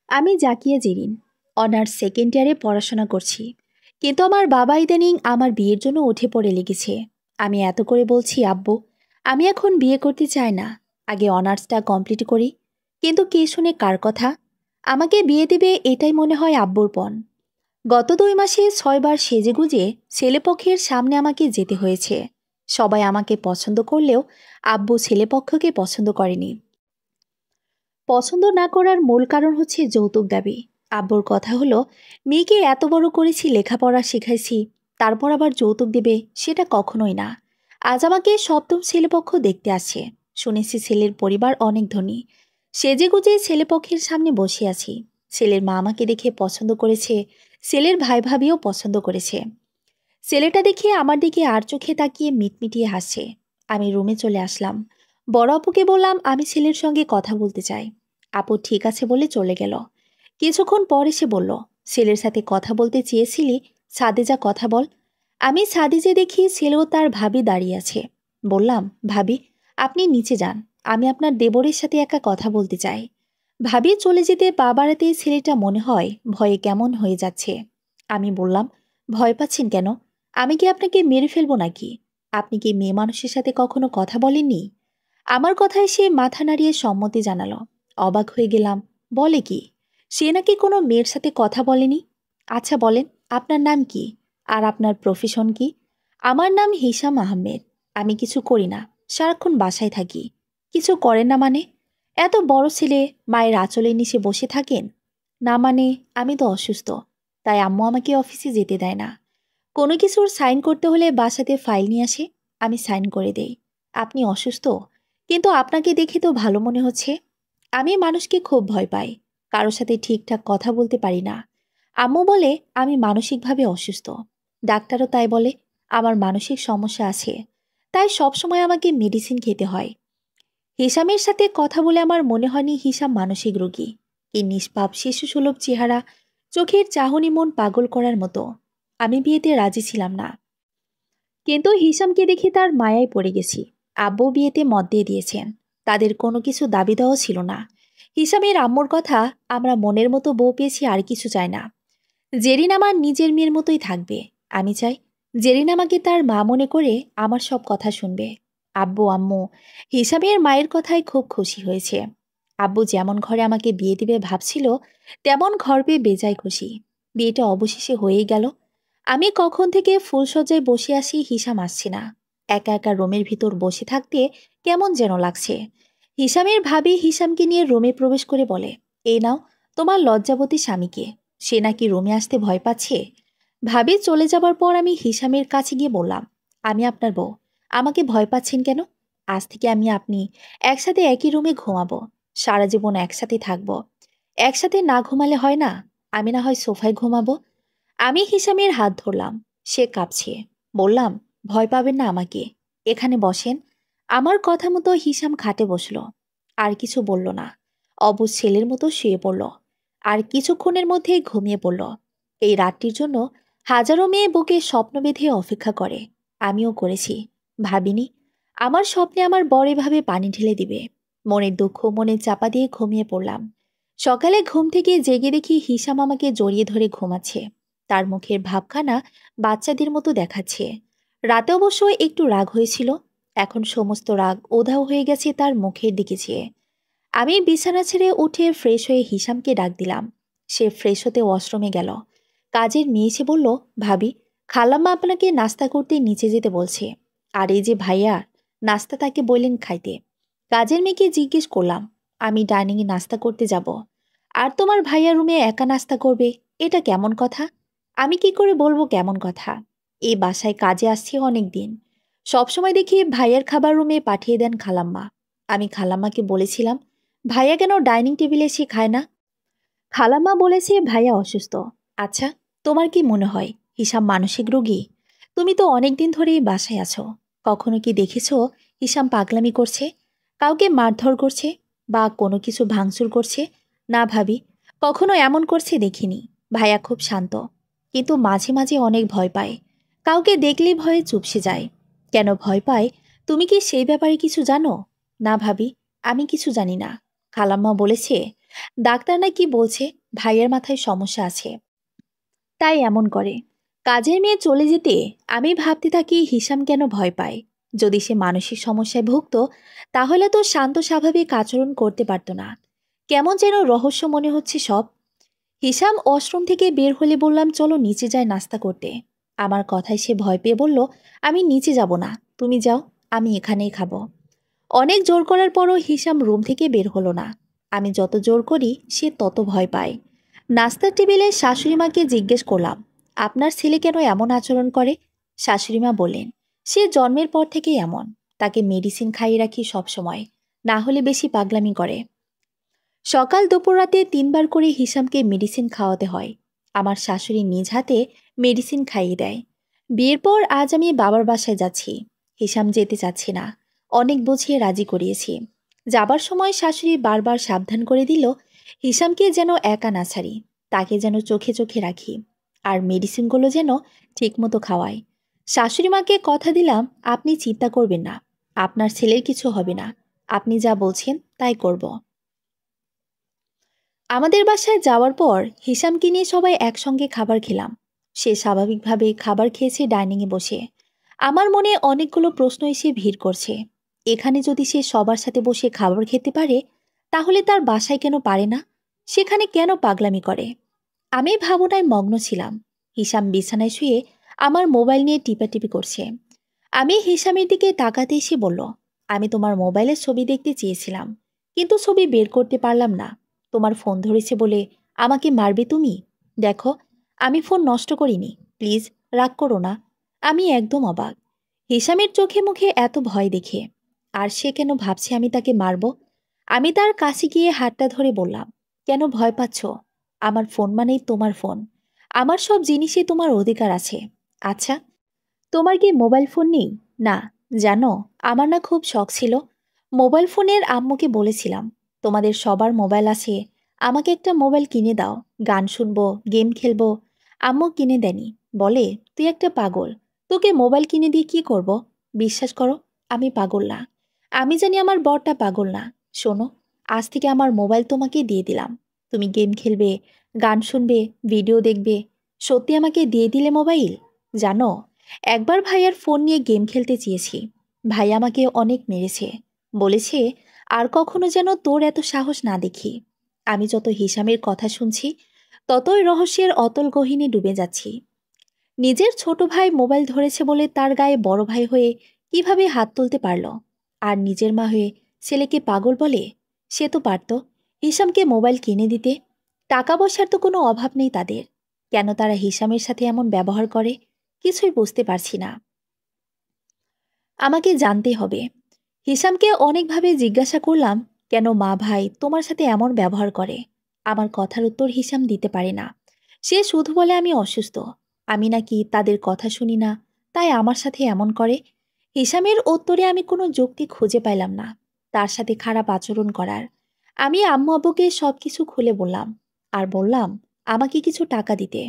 আমি Zakia Zerin, honours second ইয়ারে পড়াশোনা করছি। কিন্তু আমার বাবা ইদানিং আমার বিয়ের জন্য উঠে পড়ে লেগেছে। আমি এত করে বলছি, আব্বু আমি এখন বিয়ে করতে চাই না, আগে অনার্সটা কমপ্লিট করি। কিন্তু কে শুনে কার কথা? আমাকে বিয়ে দেবে এটাই মনে হয় আব্বুর পণ। গত 2 মাসে 6বার সেজেগুজে ছেলেপক্ষের সামনে আমাকে যেতে হয়েছে। সবাই আমাকে পছন্দ করলেও আব্বু ছেলেপক্ষকে পছন্দ করেনি। পছন্দ না করার মূল কারণ হচ্ছে যৌতুক দাবি। আব্বুর কথা হলো, মেয়েকে এত বড় করেছি, লেখাপড়া শিখাইছি, তারপর আবার যৌতুক দেবে, সেটা কখনোই না। আজ আমাকে সপ্তম ছেলেপক্ষ দেখতে আসছে। শুনেছি ছেলের পরিবার অনেক ধনী। সেজেগুজে ছেলেপক্ষের সামনে বসে আছি। ছেলের মা আমাকে দেখে পছন্দ করেছে, ছেলের ভাই ভাবিও পছন্দ করেছে। ছেলেটা দেখে আমার দিকে আর চোখে তাকিয়ে মিটমিটিয়ে হাসছে। আমি রুমে চলে আসলাম। বড় আপুকে বললাম আমি ছেলের সঙ্গে কথা বলতে চাই। আপু ঠিক আছে বলে চলে গেল। কিছুক্ষণ পর এসে বলল, ছেলের সাথে কথা বলতে চেয়েছিলি, ছাদে যা কথা বল। আমি ছাদে যে দেখি ছেলেও তার ভাবি দাঁড়িয়ে আছে। বললাম, ভাবি আপনি নিচে যান, আমি আপনার দেবরের সাথে একা কথা বলতে চাই। ভাবি চলে যেতে পা বাড়াতেই ছেলেটা মনে হয় ভয়ে কেমন হয়ে যাচ্ছে। আমি বললাম, ভয় পাচ্ছেন কেন? আমি কি আপনাকে মেরে ফেলবো নাকি? আপনি কি মেয়ে মানুষের সাথে কখনো কথা বলেননি? আমার কথায় সে মাথা নাড়িয়ে সম্মতি জানালো। অবাক হয়ে গেলাম। বলে কি? সে নাকি কোনো মেয়ের সাথে কথা বলেনি। আচ্ছা বলেন, আপনার নাম কি? আর আপনার প্রফেশন কি? আমার নাম হিসাম আহমেদ। আমি কিছু করি না, সারাক্ষণ বাসায় থাকি। কিছু করেন না মানে? এত বড় ছেলে, মায়ের আঁচলের নিচে বসে থাকেন? না মানে, আমি তো অসুস্থ, তাই আম্মু আমাকে অফিসে যেতে দেয় না। কোনো কিছুর সাইন করতে হলে বাসাতে ফাইল নিয়ে আসে, আমি সাইন করে দেই। আপনি অসুস্থ, কিন্তু আপনাকে দেখে তো ভালো মনে হচ্ছে। আমি মানুষকে খুব ভয় পাই, কারোর সাথে ঠিকঠাক কথা বলতে পারি না। আম্মু বলে আমি মানসিকভাবে অসুস্থ। ডাক্তারও তাই বলে, আমার মানসিক সমস্যা আছে, তাই সবসময় আমাকে মেডিসিন খেতে হয়। হিসামের সাথে কথা বলে আমার মনে হয়নি হিসাম মানসিক রোগী। কি নিষ্পাপ শিশুসুলভ চেহারা, চোখের চাহনি মন পাগল করার মতো। আমি বিয়েতে রাজি ছিলাম না, কিন্তু হিসামকে দেখে তার মায়ায় পড়ে গেছি। আব্বু বিয়েতে মত দিয়ে দিয়েছেন, তাদের কোনো কিছু দাবি দেওয়া ছিল না। হিসামের আম্মুর কথা, আমরা মনের মতো বউ পেয়েছি, আর কিছু চাই না। জেরিন আমার নিজের মেয়ের মতোই থাকবে। আমি চাই জেরিন আমাকে তার মা মনে করে আমার সব কথা শুনবে। আব্বু আম্মু হিসামের মায়ের কথায় খুব খুশি হয়েছে। আব্বু যেমন ঘরে আমাকে বিয়ে দিবে ভাবছিল, তেমন ঘর পেয়ে বেজায় খুশি। বিয়েটা অবশেষে হয়েই গেল। আমি কখন থেকে ফুলসজ্জায় বসে আসি, হিসাম আসছে না। একা একা রুমের ভিতর বসে থাকতে কেমন যেন লাগছে। হিসামের ভাবি হিসামকে নিয়ে রুমে প্রবেশ করে বলে, এই নাও তোমার লজ্জাবতী স্বামীকে, সে নাকি রুমে আসতে ভয় পাচ্ছে। ভাবি চলে যাবার পর আমি হিসামের কাছে গিয়ে বললাম, আমি আপনার বউ, আমাকে ভয় পাচ্ছেন কেন? আজ থেকে আমি আপনি একসাথে একই রুমে ঘুমাবো, সারা জীবন একসাথে থাকবো। একসাথে না ঘুমালে হয় না? আমি না হয় সোফায় ঘুমাবো। আমি হিসামের হাত ধরলাম, সে কাঁপছে। বললাম, ভয় পাবেন না আমাকে, এখানে বসেন। আমার কথা মতো হিসাম খাটে বসলো। আর কিছু বলল না, অবুঝ ছেলের মতো শুয়ে পড়ল। আর কিছুক্ষণের মধ্যেই ঘুমিয়ে পড়ল। এই রাতটির জন্য হাজারো মেয়ে বুকে স্বপ্ন বেঁধে অপেক্ষা করে, আমিও করেছি। ভাবিনি আমার স্বপ্নে আমার বর এভাবে পানি ঢেলে দিবে। মনের দুঃখ মনে চাপা দিয়ে ঘুমিয়ে পড়লাম। সকালে ঘুম থেকে জেগে দেখি হিসাম আমাকে জড়িয়ে ধরে ঘুমাচ্ছে। তার মুখের ভাবখানা বাচ্চাদের মতো দেখাচ্ছে। রাতে অবশ্য একটু রাগ হয়েছিল, এখন সমস্ত রাগ উধাও হয়ে গেছে তার মুখের দিকে চেয়ে। আমি বিছানা ছেড়ে উঠে ফ্রেশ হয়ে হিসামকে ডাক দিলাম। সে ফ্রেশ হতে ওয়াশরুমে গেল। কাজের মেয়ে এসে বলল, ভাবি খালাম্মা আপনাকে নাস্তা করতে নিচে যেতে বলছে। আর এই যে ভাইয়া, নাস্তা তাকে বললেন খাইতে। কাজের মেয়েকে জিজ্ঞেস করলাম, আমি ডাইনিংয়ে নাস্তা করতে যাব, আর তোমার ভাইয়া রুমে একা নাস্তা করবে, এটা কেমন কথা? আমি কি করে বলবো কেমন কথা? এই বাসায় কাজে আসছি অনেক দিন, সবসময় দেখি ভাইয়ার খাবার রুমে পাঠিয়ে দেন খালাম্মা। আমি খালাম্মাকে বলেছিলাম, ভাইয়া কেন ডাইনিং টেবিলে এসে খায় না? খালাম্মা বলেছে ভাইয়া অসুস্থ। আচ্ছা, তোমার কি মনে হয় হিসাম মানসিক রোগী? তুমি তো অনেক দিন ধরেই বাসায় আছো, কখনো কি দেখেছো হিসাম পাগলামি করছে, কাউকে মারধর করছে, বা কোনো কিছু ভাঙচুর করছে? না ভাবি, কখনো এমন করছে দেখিনি। ভাইয়া খুব শান্ত, কিন্তু মাঝে মাঝে অনেক ভয় পায়। কাউকে দেখলেই ভয়ে চুপসে যায়। কেন ভয় পায়, তুমি কি সেই ব্যাপারে কিছু জানো? না ভাবি, আমি কিছু জানি না। খালাম্মা বলেছে ডাক্তার নাকি বলছে ভাইয়ের মাথায় সমস্যা আছে, তাই এমন করে। কাজের মেয়ে চলে যেতে আমি ভাবতে থাকি হিসাম কেন ভয় পায়। যদি সে মানসিক সমস্যায় ভুগত তাহলে তো শান্ত স্বাভাবিক আচরণ করতে পারত না। কেমন যেন রহস্য মনে হচ্ছে সব। হিসাম ওয়াশরুম থেকে বের হলে বললাম, চলো নিচে যাই নাস্তা করতে। আমার কথায় সে ভয় পেয়ে বলল, আমি নিচে যাব না, তুমি যাও, আমি এখানেই খাবো। অনেক জোর করার পরও হিসাম রুম থেকে বের হলো না। আমি যত জোর করি সে তত ভয় পায়। নাস্তার টেবিলে শাশুড়িমাকে জিজ্ঞেস করলাম, আপনার ছেলে কেন এমন আচরণ করে? শাশুড়িমা বললেন, সে জন্মের পর থেকেই এমন, তাকে মেডিসিন খাইয়ে রাখি সবসময়, না হলে বেশি পাগলামি করে। সকাল দুপুর রাতে 3বার করে হিসামকে মেডিসিন খাওয়াতে হয়। আমার শাশুড়ি নিজ হাতে মেডিসিন খাইয়ে দেয়। বিয়ের পর আজ আমি বাবার বাসায় যাচ্ছি। হিসাম যেতে চাচ্ছে না। অনেক বুঝিয়ে রাজি করিয়েছি। যাবার সময় শাশুড়ি বারবার সাবধান করে দিল, হিসামকে যেন একা না ছাড়ি, তাকে যেন চোখে চোখে রাখি, আর মেডিসিনগুলো যেন ঠিকমতো খাওয়াই। শাশুড়ি মাকে কথা দিলাম, আপনি চিন্তা করবেন না, আপনার ছেলের কিছু হবে না, আপনি যা বলছেন তাই করব। আমাদের বাসায় যাওয়ার পর হিসামকে নিয়ে সবাই একসঙ্গে খাবার খেলাম। সে স্বাভাবিকভাবে খাবার খেয়েছে ডাইনিংয়ে বসে। আমার মনে অনেকগুলো প্রশ্ন এসে ভিড় করছে। এখানে যদি সে সবার সাথে বসে খাবার খেতে পারে, তাহলে তার বাসায় কেন পারে না? সেখানে কেন পাগলামি করে? আমি ভাবনায় মগ্ন ছিলাম। হিসাম বিছানায় শুয়ে আমার মোবাইল নিয়ে টিপাটিপি করছে। আমি হিসামের দিকে তাকাতে এসে বলল, আমি তোমার মোবাইলের ছবি দেখতে চেয়েছিলাম, কিন্তু ছবি বের করতে পারলাম না। তোমার ফোন ধরেছে বলে আমাকে মারবে তুমি? দেখো, আমি ফোন নষ্ট করিনি, প্লিজ রাগ করো না। আমি একদম অবাক, হিসামের চোখে মুখে এত ভয় দেখে। আর সে কেন ভাবছে আমি তাকে মারব? আমি তার কাছে গিয়ে হাতটা ধরে বললাম, কেন ভয় পাচ্ছ? আমার ফোন মানেই তোমার ফোন, আমার সব জিনিসে তোমার অধিকার আছে। আচ্ছা, তোমার কি মোবাইল ফোন নেই? না, জানো, আমার না খুব শখ ছিল। মোবাইল ফোনের আম্মুকে বলেছিলাম, তোমাদের সবার মোবাইল আছে, আমাকে একটা মোবাইল কিনে দাও, গান শুনবো, গেম খেলবো। আম্মু কিনে দেনি, বলে তুই একটা পাগল, তোকে মোবাইল কিনে দিয়ে কি করব? বিশ্বাস করো, আমি পাগল না। আমি জানি আমার বরটা পাগল না। শোনো, আজ থেকে আমার মোবাইল তোমাকে দিয়ে দিলাম। তুমি গেম খেলবে, গান শুনবে, ভিডিও দেখবে। সত্যি আমাকে দিয়ে দিলে মোবাইল? জানো, একবার ভাইয়ার ফোন নিয়ে গেম খেলতে চেয়েছি। ভাই আমাকে অনেক মেরেছে, বলেছে আর কখনো যেন তোর এত সাহস না দেখি। আমি যত হিসামের কথা শুনছি ততই রহস্যের অতল গহীনে ডুবে যাচ্ছি। নিজের ছোট ভাই মোবাইল ধরেছে বলে তার গায়ে বড় ভাই হয়ে কিভাবে হাত তুলতে পারল? আর নিজের মা হয়ে ছেলেকে পাগল বলে? সে তো পারত হিসামকে মোবাইল কিনে দিতে। টাকা পয়সার তো কোনো অভাব নেই তাদের। কেন তারা হিসামের সাথে এমন ব্যবহার করে? কিছুই বুঝতে পারছি না। আমাকে জানতে হবে। হিসামকে অনেকভাবে জিজ্ঞাসা করলাম, কেন মা ভাই তোমার সাথে এমন ব্যবহার করে? আমার কথার উত্তর হিসাম দিতে পারে না। সে শুধু বলে আমি অসুস্থ, আমি নাকি তাদের কথা শুনি না, তাই আমার সাথে এমন করে। হিসামের উত্তরে আমি কোনো যুক্তি খুঁজে পাইলাম না তার সাথে খারাপ আচরণ করার। আমি আম্মু আব্বুকে সব কিছু খুলে বললাম, আর বললাম আমাকে কিছু টাকা দিতে।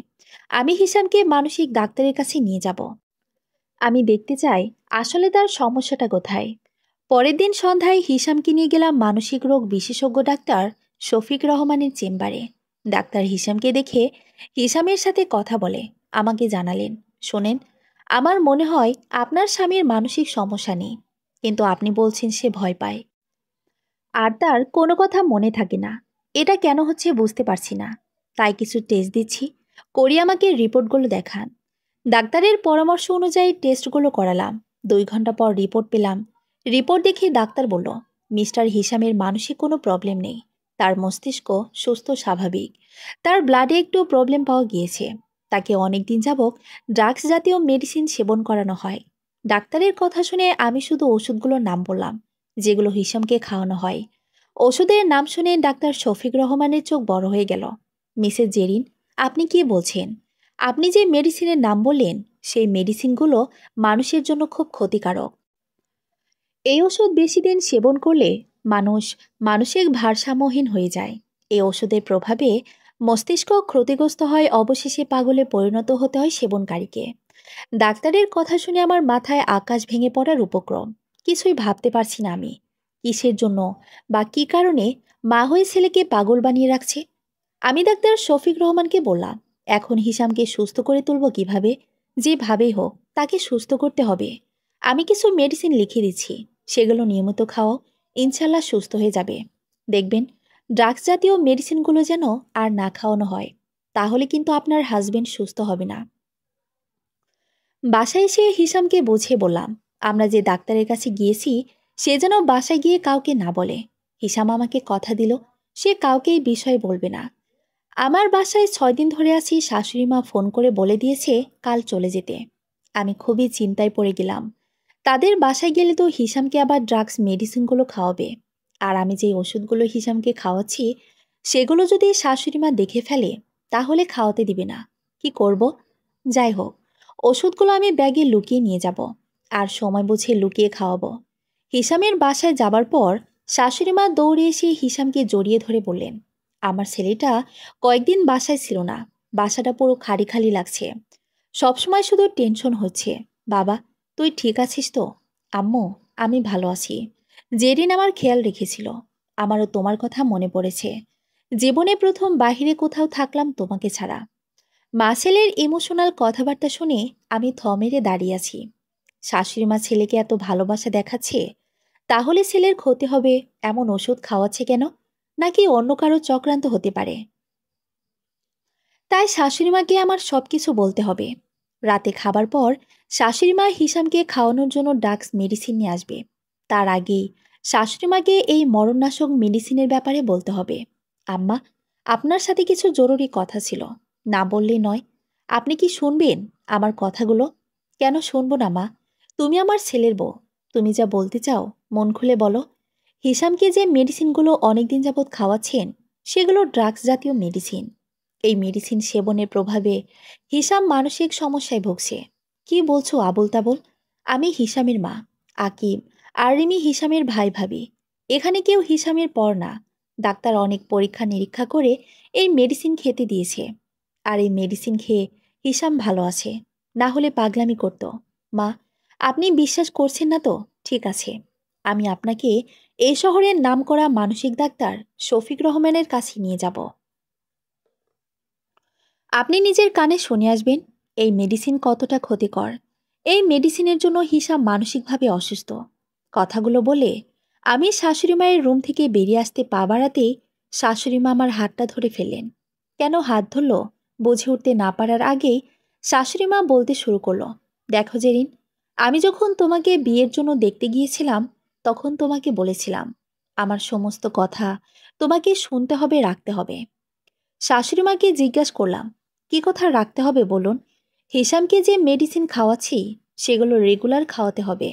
আমি হিসামকে মানসিক ডাক্তারের কাছে নিয়ে যাব। আমি দেখতে চাই আসলে তার সমস্যাটা কোথায়। পরের দিন সন্ধ্যায় হিসামকে নিয়ে গেলাম মানসিক রোগ বিশেষজ্ঞ ডাক্তার শফিক রহমানের চেম্বারে। ডাক্তার হিসামকে দেখে হিসামের সাথে কথা বলে আমাকে জানালেন, শোনেন, আমার মনে হয় আপনার স্বামীর মানসিক সমস্যা নেই, কিন্তু আপনি বলছেন সে ভয় পায় আর তার কোনো কথা মনে থাকে না। এটা কেন হচ্ছে বুঝতে পারছি না। তাই কিছু টেস্ট দিচ্ছি, করি, আমাকে রিপোর্টগুলো দেখান। ডাক্তারের পরামর্শ অনুযায়ী টেস্টগুলো করালাম। 2 ঘন্টা পর রিপোর্ট পেলাম। রিপোর্ট দেখে ডাক্তার বলল, মিস্টার হিসামের মানসিক কোনো প্রবলেম নেই, তার মস্তিষ্ক সুস্থ স্বাভাবিক। তার ব্লাডে একটু প্রবলেম পাওয়া গিয়েছে। তাকে অনেকদিন যাবৎ ড্রাগস জাতীয় মেডিসিন সেবন করানো হয়। ডাক্তারের কথা শুনে আমি শুধু ওষুধগুলোর নাম বললাম যেগুলো হিসামকে খাওয়ানো হয়। ওষুধের নাম শুনে ডাক্তার শফিক রহমানের চোখ বড় হয়ে গেল। মিসেস জেরিন, আপনি কি বলছেন? আপনি যে মেডিসিনের নাম বললেন সেই মেডিসিনগুলো মানুষের জন্য খুব ক্ষতিকারক। এই ওষুধ বেশি দিন সেবন করলে মানুষ মানসিক ভারসাম্যহীন হয়ে যায়। এই ওষুধের প্রভাবে মস্তিষ্ক ক্ষতিগ্রস্ত হয়, অবশেষে পাগলে পরিণত হতে হয় সেবনকারীকে। ডাক্তারের কথা শুনে আমার মাথায় আকাশ ভেঙে পড়ার উপক্রম। কিছুই ভাবতে পারছি না আমি, কিসের জন্য বা কী কারণে মা হয়ে ছেলেকে পাগল বানিয়ে রাখছে। আমি ডাক্তার শফিক রহমানকে বললাম, এখন হিসামকে সুস্থ করে তুলব কিভাবে? যেভাবেই হোক তাকে সুস্থ করতে হবে। আমি কিছু মেডিসিন লিখে দিচ্ছি, সেগুলো নিয়মিত খাওয়াও, ইনশাল্লাহ সুস্থ হয়ে যাবে। দেখবেন ড্রাগস জাতীয় মেডিসিনগুলো যেন আর না খাওয়ানো হয়, তাহলে কিন্তু আপনার হাজবেন্ড সুস্থ হবে না। বাসায় এসে হিসামকে বুঝিয়ে বললাম, আমরা যে ডাক্তারের কাছে গিয়েছি সে যেন বাসায় গিয়ে কাউকে না বলে। হিসাম আমাকে কথা দিল সে কাউকে এই বিষয়ে বলবে না। আমার বাসায় 6 দিন ধরে আছি, শাশুড়ি মা ফোন করে বলে দিয়েছে কাল চলে যেতে। আমি খুবই চিন্তায় পড়ে গেলাম। তাদের বাসায় গেলে তো হিসামকে আবার ড্রাগস মেডিসিনগুলো খাওয়াবে, আর আমি যেই ওষুধগুলো হিসামকে খাওয়াচ্ছি সেগুলো যদি শাশুড়ি মা দেখে ফেলে তাহলে খাওয়াতে দিবে না। কি করব? যাই হোক, ওষুধগুলো আমি ব্যাগে লুকিয়ে নিয়ে যাব, আর সময় বুঝে লুকিয়ে খাওয়াবো। হিসামের বাসায় যাবার পর শাশুড়ি মা দৌড়ে এসে হিসামকে জড়িয়ে ধরে বললেন, আমার ছেলেটা কয়েকদিন বাসায় ছিল না, বাসাটা পুরো খালি খালি লাগছে, সবসময় শুধু টেনশন হচ্ছে। বাবা, তুই ঠিক আছিস তো? আম্মু, আমি ভালো আছি। জেরিন আমার খেয়াল রেখেছিল, আমারও তোমার কথা মনে পড়েছে। জীবনে প্রথম বাহিরে কোথাও থাকলাম তোমাকে ছাড়া। মা ছেলের ইমোশনাল কথাবার্তা শুনে আমি থ মেরে দাঁড়িয়ে আছি। শাশুড়ি মা ছেলেকে এত ভালোবাসা দেখাচ্ছে, তাহলে ছেলের ক্ষতি হবে এমন ওষুধ খাওয়াচ্ছে কেন? নাকি অন্য কারো চক্রান্ত হতে পারে? তাই শাশুড়ি মাকে আমার সবকিছু বলতে হবে। রাতে খাবার পর শাশুড়ি মা হিসামকে খাওয়ানোর জন্য ড্রাগস মেডিসিন নিয়ে আসবে। তার আগেই শাশুড়ি মাকে এই মরণনাশক মেডিসিনের ব্যাপারে বলতে হবে। আম্মা, আপনার সাথে কিছু জরুরি কথা ছিল, না বললেই নয়। আপনি কি শুনবেন আমার কথাগুলো? কেন শুনবো না মা? তুমি আমার ছেলের বউ, তুমি যা বলতে চাও মন খুলে বলো। হিসামকে যে মেডিসিনগুলো অনেকদিন যাবৎ খাওয়াচ্ছেন সেগুলো ড্রাগস জাতীয় মেডিসিন। এই মেডিসিন সেবনের প্রভাবে হিসাম মানসিক সমস্যায় ভুগছে। কি বলছো আবোল তাবোল? আমি হিসামের মা, আকিব আর রিমি হিসামের ভাই ভাবি। এখানে কেউ হিসামের পর না। ডাক্তার অনেক পরীক্ষা নিরীক্ষা করে এই মেডিসিন খেতে দিয়েছে, আর এই মেডিসিন খেয়ে হিসাম ভালো আছে, না হলে পাগলামি করত। মা, আপনি বিশ্বাস করছেন না তো ঠিক আছে, আমি আপনাকে এই শহরের নামকরা মানসিক ডাক্তার শফিক রহমানের কাছে নিয়ে যাব। আপনি নিজের কানে শুনে আসবেন এই মেডিসিন কতটা ক্ষতিকর। এই মেডিসিনের জন্য হিসাব মানসিকভাবে অসুস্থ। কথাগুলো বলে আমি শাশুড়ি মায়ের রুম থেকে বেরিয়ে আসতে পা বাড়াতেই শাশুড়ি মা আমার হাতটা ধরে ফেললেন। কেন হাত ধরল বুঝে উঠতে না পারার আগেই শাশুড়ি মা বলতে শুরু করলো, দেখো জেরিন, আমি যখন তোমাকে বিয়ের জন্য দেখতে গিয়েছিলাম তখন তোমাকে বলেছিলাম আমার সমস্ত কথা তোমাকে শুনতে হবে, রাখতে হবে। শাশুড়ি মাকে জিজ্ঞাসা করলাম, কি কথা রাখতে হবে বলুন? হিসামকে যে মেডিসিন খাওয়াচ্ছি সেগুলো রেগুলার খাওয়াতে হবে।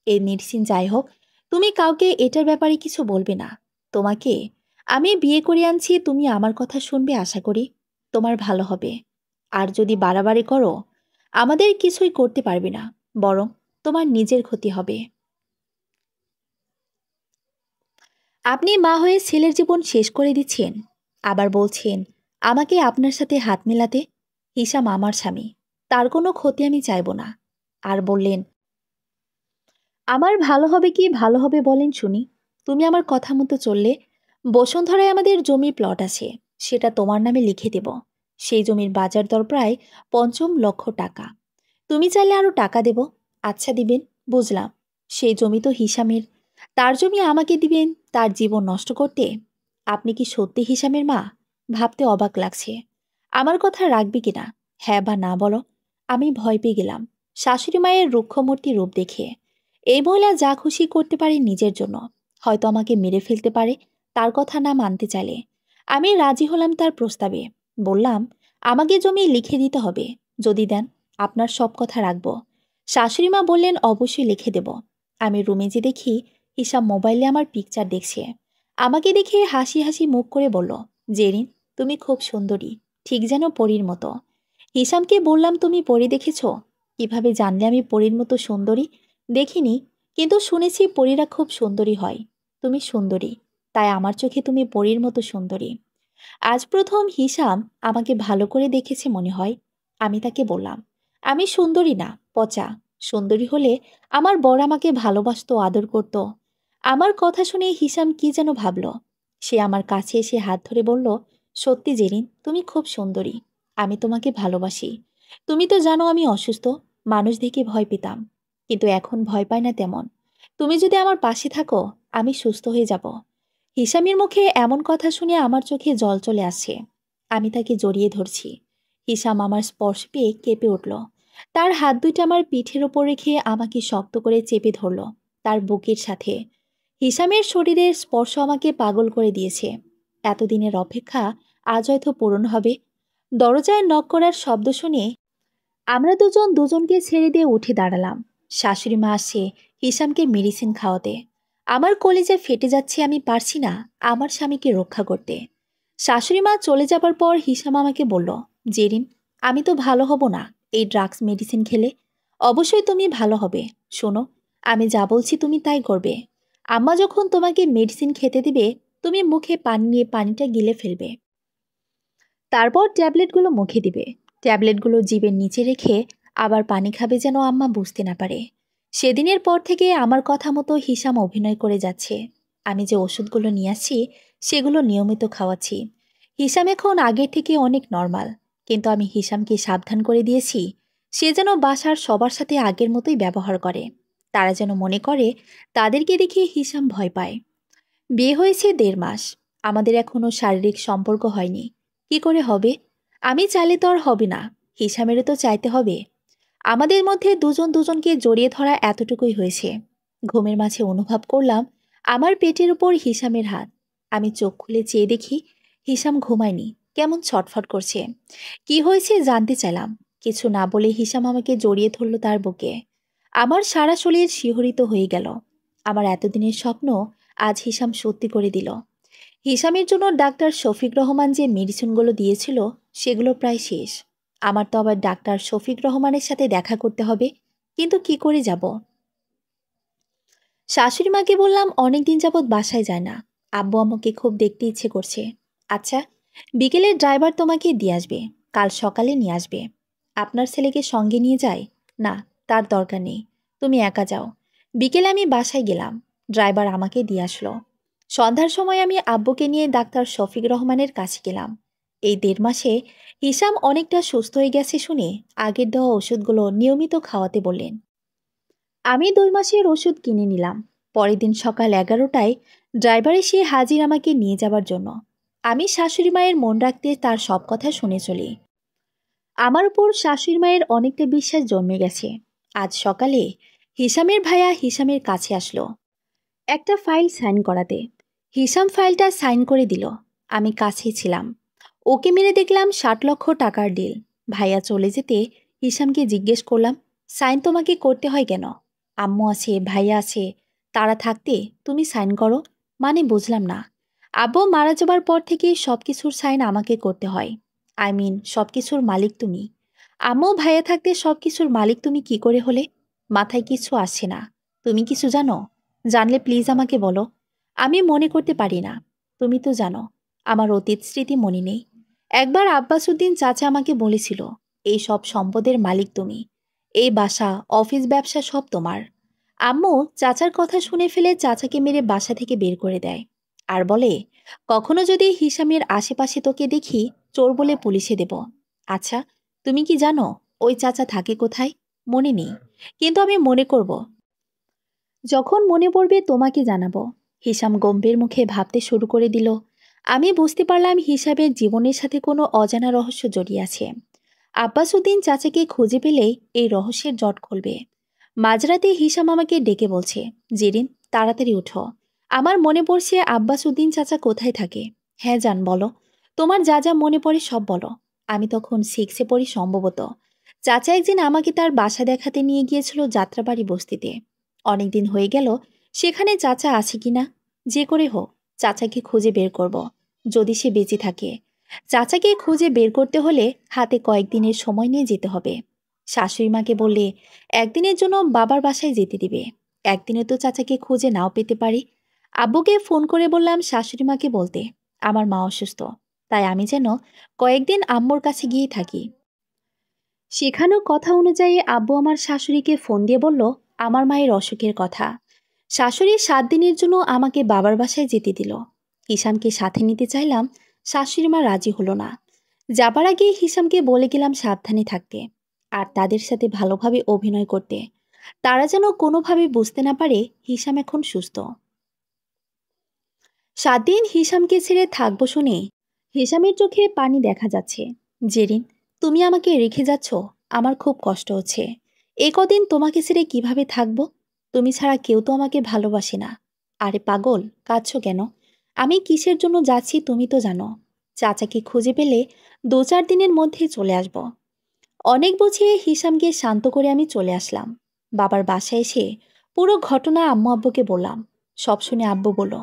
এই মেডিসিন যাই হোক, তুমি কাউকে এটার ব্যাপারে কিছু বলবে না। তোমাকে আমি বিয়ে করে আনছি, তুমি আমার কথা শুনবে, আশা করি তোমার ভালো হবে। আর যদি বাড়াবাড়ি করো আমাদের কিছুই করতে পারবে না, বরং তোমার নিজের ক্ষতি হবে। আপনি মা হয়ে ছেলের জীবন শেষ করে দিচ্ছেন, আবার বলছেন আমাকে আপনার সাথে হাত মেলাতে। হিসাম আমার স্বামী, তার কোনো ক্ষতি আমি চাইব না। আর বললেন, আমার ভালো হবে কি ভালো হবে বলেন শুনি। তুমি আমার কথা মতো চললে বসুন্ধরায় আমাদের জমি প্লট আছে, সেটা তোমার নামে লিখে দেব। সেই জমির বাজার দর প্রায় ৫ লক্ষ টাকা। তুমি চাইলে আরও টাকা দেব। আচ্ছা দিবেন, বুঝলাম। সেই জমি তো হিসামের, তার জমি আমাকে দিবেন তার জীবন নষ্ট করতে? আপনি কি সত্যি হিসামের মা? ভাবতে অবাক লাগছে। আমার কথা রাখবে কিনা, হ্যাঁ বা না বলো। আমি ভয় পেয়ে গেলাম শাশুড়ি মায়ের রুক্ষমূর্তি রূপ দেখে। এই মহিলা যা খুশি করতে পারে নিজের জন্য, হয়তো আমাকে মেরে ফেলতে পারে তার কথা না মানতে চাইলে। আমি রাজি হলাম তার প্রস্তাবে। বললাম, আমাকে জমি লিখে দিতে হবে, যদি দেন আপনার সব কথা রাখব। শাশুড়ি মা বললেন, অবশ্যই লিখে দেব। আমি রুমে যে দেখি হিসাব মোবাইলে আমার পিকচার দেখছে। আমাকে দেখে হাসি হাসি মুখ করে বলল, জেরিন, তুমি খুব সুন্দরী, ঠিক যেন পরীর মতো। হিসামকে বললাম, তুমি পরী দেখেছ? কিভাবে জানলে আমি পরীর মতো সুন্দরী? দেখিনি, কিন্তু শুনেছি পরীরা খুব সুন্দরী হয়। তুমি সুন্দরী, তাই আমার চোখে তুমি পরীর মতো সুন্দরী। আজ প্রথম হিসাম আমাকে ভালো করে দেখেছে মনে হয়। আমি তাকে বললাম, আমি সুন্দরী না, পচা। সুন্দরী হলে আমার বর আমাকে ভালোবাসতো, আদর করত। আমার কথা শুনে হিসাম কি যেন ভাবল। সে আমার কাছে এসে হাত ধরে বলল, সত্যি জেরিন, তুমি খুব সুন্দরী। আমি তোমাকে ভালোবাসি। তুমি তো জানো আমি অসুস্থ, মানুষ দেখে ভয় পেতাম, কিন্তু এখন ভয় পাই না তেমন। তুমি যদি আমার পাশে থাকো, আমি সুস্থ হয়ে যাব। হিসামের মুখে এমন কথা শুনে আমার চোখে জল চলে আসছে। আমি তাকে জড়িয়ে ধরছি। হিসাম আমার স্পর্শ পেয়ে কেঁপে উঠল। তার হাত দুইটা আমার পিঠের ওপর রেখে আমাকে শক্ত করে চেপে ধরল তার বুকের সাথে। হিসামের শরীরের স্পর্শ আমাকে পাগল করে দিয়েছে। এতদিনের অপেক্ষা আজ হয়তো পূরণ হবে। দরজায় নক করার শব্দ শুনে আমরা দুজন দুজনকে ছেড়ে দিয়ে উঠে দাঁড়ালাম। শাশুড়ি মা আসছে হিসামকে মেডিসিন খাওয়াতে। আমার কলিজা ফেটে যাচ্ছে, আমি পারছি না আমার স্বামীকে রক্ষা করতে। শাশুড়ি মা চলে যাবার পর হিসাম আমাকে বলল, জেরিন, আমি তো ভালো হব না এই ড্রাগস মেডিসিন খেলে। অবশ্যই তুমি ভালো হবে। শোনো, আমি যা বলছি তুমি তাই করবে। আম্মা যখন তোমাকে মেডিসিন খেতে দিবে, তুমি মুখে পানি নিয়ে পানিটা গিলে ফেলবে। তারপর ট্যাবলেটগুলো মুখে দিবে। ট্যাবলেটগুলো জিভের নিচে রেখে আবার পানি খাবে যেন আম্মা বুঝতে না পারে। সেদিনের পর থেকে আমার কথা মতো হিসাম অভিনয় করে যাচ্ছে। আমি যে ওষুধগুলো নিয়ে আসছি সেগুলো নিয়মিত খাওয়াচ্ছি। হিসাম এখন আগের থেকে অনেক নর্মাল, কিন্তু আমি হিসামকে সাবধান করে দিয়েছি সে যেন বাসার সবার সাথে আগের মতোই ব্যবহার করে। তারা যেন মনে করে তাদেরকে দেখে হিসাম ভয় পায়। বিয়ে হয়েছে ১.৫ মাস, আমাদের এখনো শারীরিক সম্পর্ক হয়নি। কি করে হবে? আমি চাইলে তো আর হবে না, হিসামেরও তো চাইতে হবে। আমাদের মধ্যে দুজন দুজনকে জড়িয়ে ধরা এতটুকুই হয়েছে। ঘুমের মাঝে অনুভব করলাম আমার পেটের উপর হিসামের হাত। আমি চোখ খুলে চেয়ে দেখি হিসাম ঘুমায়নি, কেমন ছটফট করছে। কি হয়েছে জানতে চাইলাম। কিছু না বলে হিসাম আমাকে জড়িয়ে ধরল তার বুকে। আমার সারা শরীর শিহরিত হয়ে গেল। আমার এতদিনের স্বপ্ন আজ হিসাম সত্যি করে দিল। হিসামের জন্য ডাক্তার শফিক রহমান যে মেডিসিনগুলো দিয়েছিল সেগুলো প্রায় শেষ। আমার তো আবার ডাক্তার শফিক রহমানের সাথে দেখা করতে হবে, কিন্তু কি করে যাব? শাশুড়ি মাকে বললাম অনেক দিন যাবৎ বাসায় যায় না, আব্বু আম্মুকে খুব দেখতে ইচ্ছে করছে। আচ্ছা, বিকেলের ড্রাইভার তোমাকে দিয়ে আসবে, কাল সকালে নিয়ে আসবে। আপনার ছেলেকে সঙ্গে নিয়ে যায়? না, তার দরকার নেই, তুমি একা যাও। বিকেলে আমি বাসায় গেলাম, ড্রাইভার আমাকে দিয়ে আসলো। সন্ধ্যার সময় আমি আব্বুকে নিয়ে ডাক্তার শফিক রহমানের কাছে গেলাম। এই ১.৫ মাসে হিসাম অনেকটা সুস্থ হয়ে গেছে শুনে আগের দেওয়া ওষুধগুলো নিয়মিত খাওয়াতে বললেন। আমি ২ মাসের ওষুধ কিনে নিলাম। পরের দিন সকাল ১১টায় ড্রাইভার এসে হাজির আমাকে নিয়ে যাবার জন্য। আমি শাশুড়ি মায়ের মন রাখতে তার সব কথা শুনে চলি। আমার উপর শাশুড়ি মায়ের অনেকটা বিশ্বাস জন্মে গেছে। আজ সকালে হিসামের ভাইয়া হিসামের কাছে আসলো একটা ফাইল সাইন করাতে। হিসাম ফাইলটা সাইন করে দিল। আমি কাছেই ছিলাম। ওকে মেরে দেখলাম ৬০ লক্ষ টাকার ডিল। ভাইয়া চলে যেতে হিসামকে জিজ্ঞেস করলাম, সাইন তোমাকে করতে হয় কেন? আম্মু আছে, ভাইয়া আছে, তারা থাকতে তুমি সাইন করো মানে বুঝলাম না। আব্বু মারা যাবার পর থেকে সব কিছুর সাইন আমাকে করতে হয়। আই মিন সব কিছুর মালিক তুমি। আম্মু ভাইয়া থাকতে সব কিছুর মালিক তুমি কি করে হলে? মাথায় কিছু আসছে না। তুমি কিছু জানো? জানলে প্লিজ আমাকে বলো। আমি মনে করতে পারি না। তুমি তো জানো আমার অতীত স্মৃতি মনে নেই। একবার আব্বাসুদ্দিন চাচা আমাকে বলেছিল, এই সব সম্পদের মালিক তুমি। এই বাসা, অফিস, ব্যবসা সব তোমার। আম্মু চাচার কথা শুনে ফেলে চাচাকে মেরে বাসা থেকে বের করে দেয়। আর বলে, কখনো যদি হিসামের আশেপাশে তোকে দেখি চোর বলে পুলিশে দেব। আচ্ছা, তুমি কি জানো ওই চাচা থাকে কোথায়? মনে নেই, কিন্তু আমি মনে করব। যখন মনে পড়বে তোমাকে জানাবো। হিসাম গম্ভীর মুখে ভাবতে শুরু করে দিল। আমি বুঝতে পারলাম হিসাবের জীবনের সাথে কোনো অজানা রহস্য জড়িয়ে আছে। আব্বাসুদ্দিন চাচাকে খুঁজে পেলেই এই রহস্যের জট খুলবে। মাঝরাতে হিসাম আমাকে ডেকে বলছে, জেরিন, তাড়াতাড়ি উঠো। আমার মনে পড়ছে আব্বাসুদ্দিন চাচা কোথায় থাকে। হ্যাঁ জান, বলো। তোমার যা যা মনে পড়ে সব বলো। আমি তখন 6-এ পড়ি সম্ভবত। চাচা একদিন আমাকে তার বাসা দেখাতে নিয়ে গিয়েছিল যাত্রাবাড়ি বস্তিতে। অনেকদিন হয়ে গেল সেখানে চাচা আছে কিনা। যে করে হোক চাচাকে খুঁজে বের করব, যদি সে বেঁচে থাকে। চাচাকে খুঁজে বের করতে হলে হাতে কয়েকদিনের সময় নিয়ে যেতে হবে। শাশুড়ি মাকে বললে একদিনের জন্য বাবার বাসায় যেতে দিবে। একদিনে তো চাচাকে খুঁজে নাও পেতে পারি। আব্বুকে ফোন করে বললাম শাশুড়ি মাকে বলতে আমার মা অসুস্থ, তাই আমি যেন কয়েকদিন আম্মুর কাছে গিয়ে থাকি। শেখানো কথা অনুযায়ী আব্বু আমার শাশুড়িকে ফোন দিয়ে বলল আমার মায়ের অসুখের কথা। শাশুড়ি 7 দিনের জন্য আমাকে বাবার বাসায় যেতে দিল। হিসামকে সাথে নিতে চাইলাম, শাশুড়ি মা রাজি হলো না। যাবার আগে হিসামকে বলে গেলাম সাবধানে থাকতে আর তাদের সাথে ভালোভাবে অভিনয় করতে। তারা যেন কোনোভাবে বুঝতে না পারে হিসাম এখন সুস্থ। 7 দিন হিসামকে ছেড়ে থাকবো শুনে হিসামের চোখে পানি দেখা যাচ্ছে। জেরিন, তুমি আমাকে রেখে যাচ্ছ, আমার খুব কষ্ট হচ্ছে। এ কদিন তোমাকে ছেড়ে কিভাবে থাকবো? তুমি ছাড়া কেউ তো আমাকে ভালোবাসে না। আরে পাগল, কাঁদছো কেন? আমি কিসের জন্য যাচ্ছি তুমি তো জানো। চাচাকে খুঁজে পেলে 2-4 দিনের মধ্যে চলে আসব। অনেক বুঝিয়ে হিসামকে শান্ত করে আমি চলে আসলাম। বাবার বাসায় এসে পুরো ঘটনা আম্মু আব্বুকে বললাম। সব শুনে আব্বু বলল,